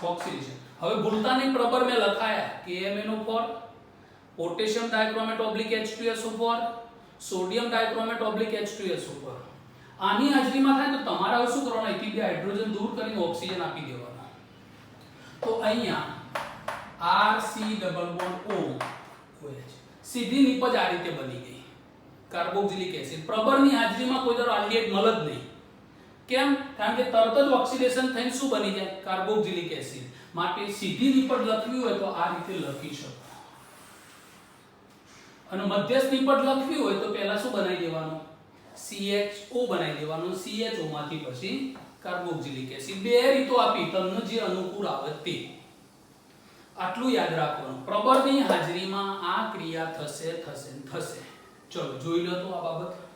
ઓક્સિડેશન હવે ભૂલતા નહીં પ્રબળ મેં લખાયા KMnO4 potassium dichromate oblique H2SO4 sodium dichromate oblique H2SO4 આની હાજરીમાં થાય તો તમારે હવે શું કરવાનું અહીંથી બે હાઇડ્રોજન દૂર કરીને ઓક્સિજન આપી દેવાનો તો અહીંયા RC ડબલ બોન્ડ OH સીધી નિપજ આ રીતે બની ગઈ કાર્બોક્સિલિક એસિડ પ્રબળની હાજરીમાં કોઈ દર આલ્ડીહાઇડ મળે જ નહીં કેમ કારણ કે તરત જ ઓક્સિડેશન થઈને શું બની જાય કાર્બોક્સિલિક એસિડ માટે સીધી નિપજ લખવી હોય તો આ રીતે લખી શકો અને મધ્યસ્થ નિપજ લખવી હોય તો પહેલા શું બનાવી દેવાનું CHO બનાવી દેવાનું CHO માંથી પછી કાર્બોક્સિલિક એસિડ બે રીતો આપી તમને જે અનુકૂળ આવે તે આટલું યાદ રાખવાનું પ્રબળની હાજરીમાં આ ક્રિયા થશે ચલો જોઈ લો તો આ બાબત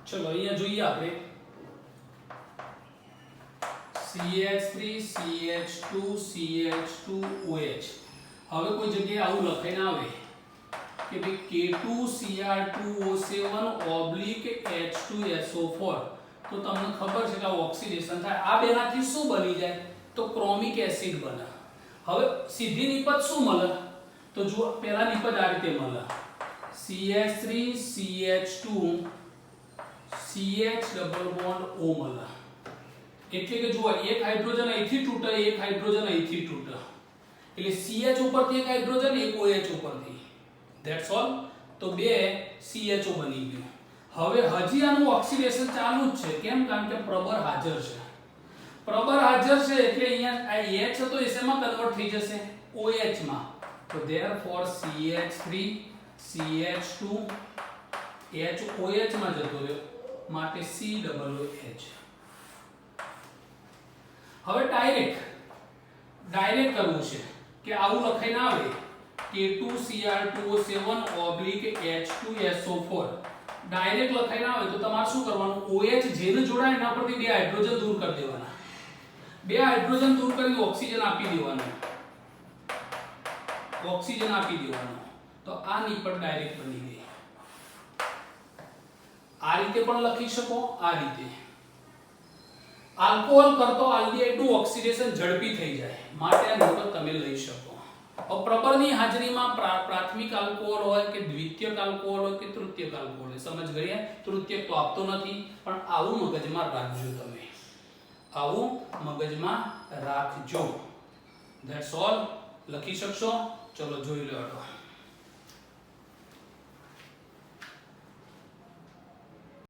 चलो અહીંયા જોઈએ આપણે CH3 CH2 CH2OH હવે કોઈ જગ્યાએ આવું લખાઈને આવે કે ભાઈ K2Cr2O7 H2SO4 તો તમને ખબર છે કે આ ઓક્સિડેશન થાય આ બેનાથી શું બની જાય તો ક્રોમિક એસિડ બને હવે સીધી નિપજ શું મળે તો જો પહેલા નિપજ આ રીતે મળે CH3 CH2 CH double bond O મળે એટલે કે જુઓ એક હાઇડ્રોજન અહીંથી તૂટે, એક હાઇડ્રોજન અહીંથી તૂટે, એટલે CH ઉપરથી એક હાઇડ્રોજન, એક OH ઉપરથી, ધેટ્સ ઓલ. તો બે CHO બની ગયું. હવે હજી આનું ઓક્સિડેશન ચાલુ જ છે. કેમ? કારણ કે પ્રબર હાજર છે. પ્રબર હાજર છે એટલે અહીંયા આ H હતો એ શેમાં કન્વર્ટ થઈ જશે? OH માં. તો therefore CH3 CH2 H OH માં જતો રહ્યો, માટે COOH. હવે ડાયરેક્ટ કરવું છે કે આવું લખાઈને આવે K2Cr2O7 H2SO4. ડાયરેક્ટ લખાઈને આવે તો તમારે શું કરવાનું? OH જેને જોડાય એના પરથી બે હાઇડ્રોજન દૂર કરી દેવાના. બે હાઇડ્રોજન દૂર કરીને ઓક્સિજન આપી દેવાનો. ઓક્સિજન આપી દેવાનો. તો આ નિપટ ડાયરેક્ટ બની ગઈ. આ રીતે પણ લખી શકો, આ રીતે. આલ્કોહોલ કરતો આલ્ડીહાઇડ નું ઓક્સિડેશન ઝડપી થઈ જાય, માટે આ નિપટ તમે લઈ શકો. अब प्रबળની હાજરીમાં પ્રાથમિક આલ્કોહોલ હોય કે દ્વિતીયક આલ્કોહોલ હોય કે તૃતીયક આલ્કોહોલ હોય, સમજ ગઈ? તૃતીયક તો આપતો નથી, પણ આવું મગજમાં રાખજો તમે. આવું મગજમાં રાખજો. That's all. લખી શકશો? ચલો જોઈ લો.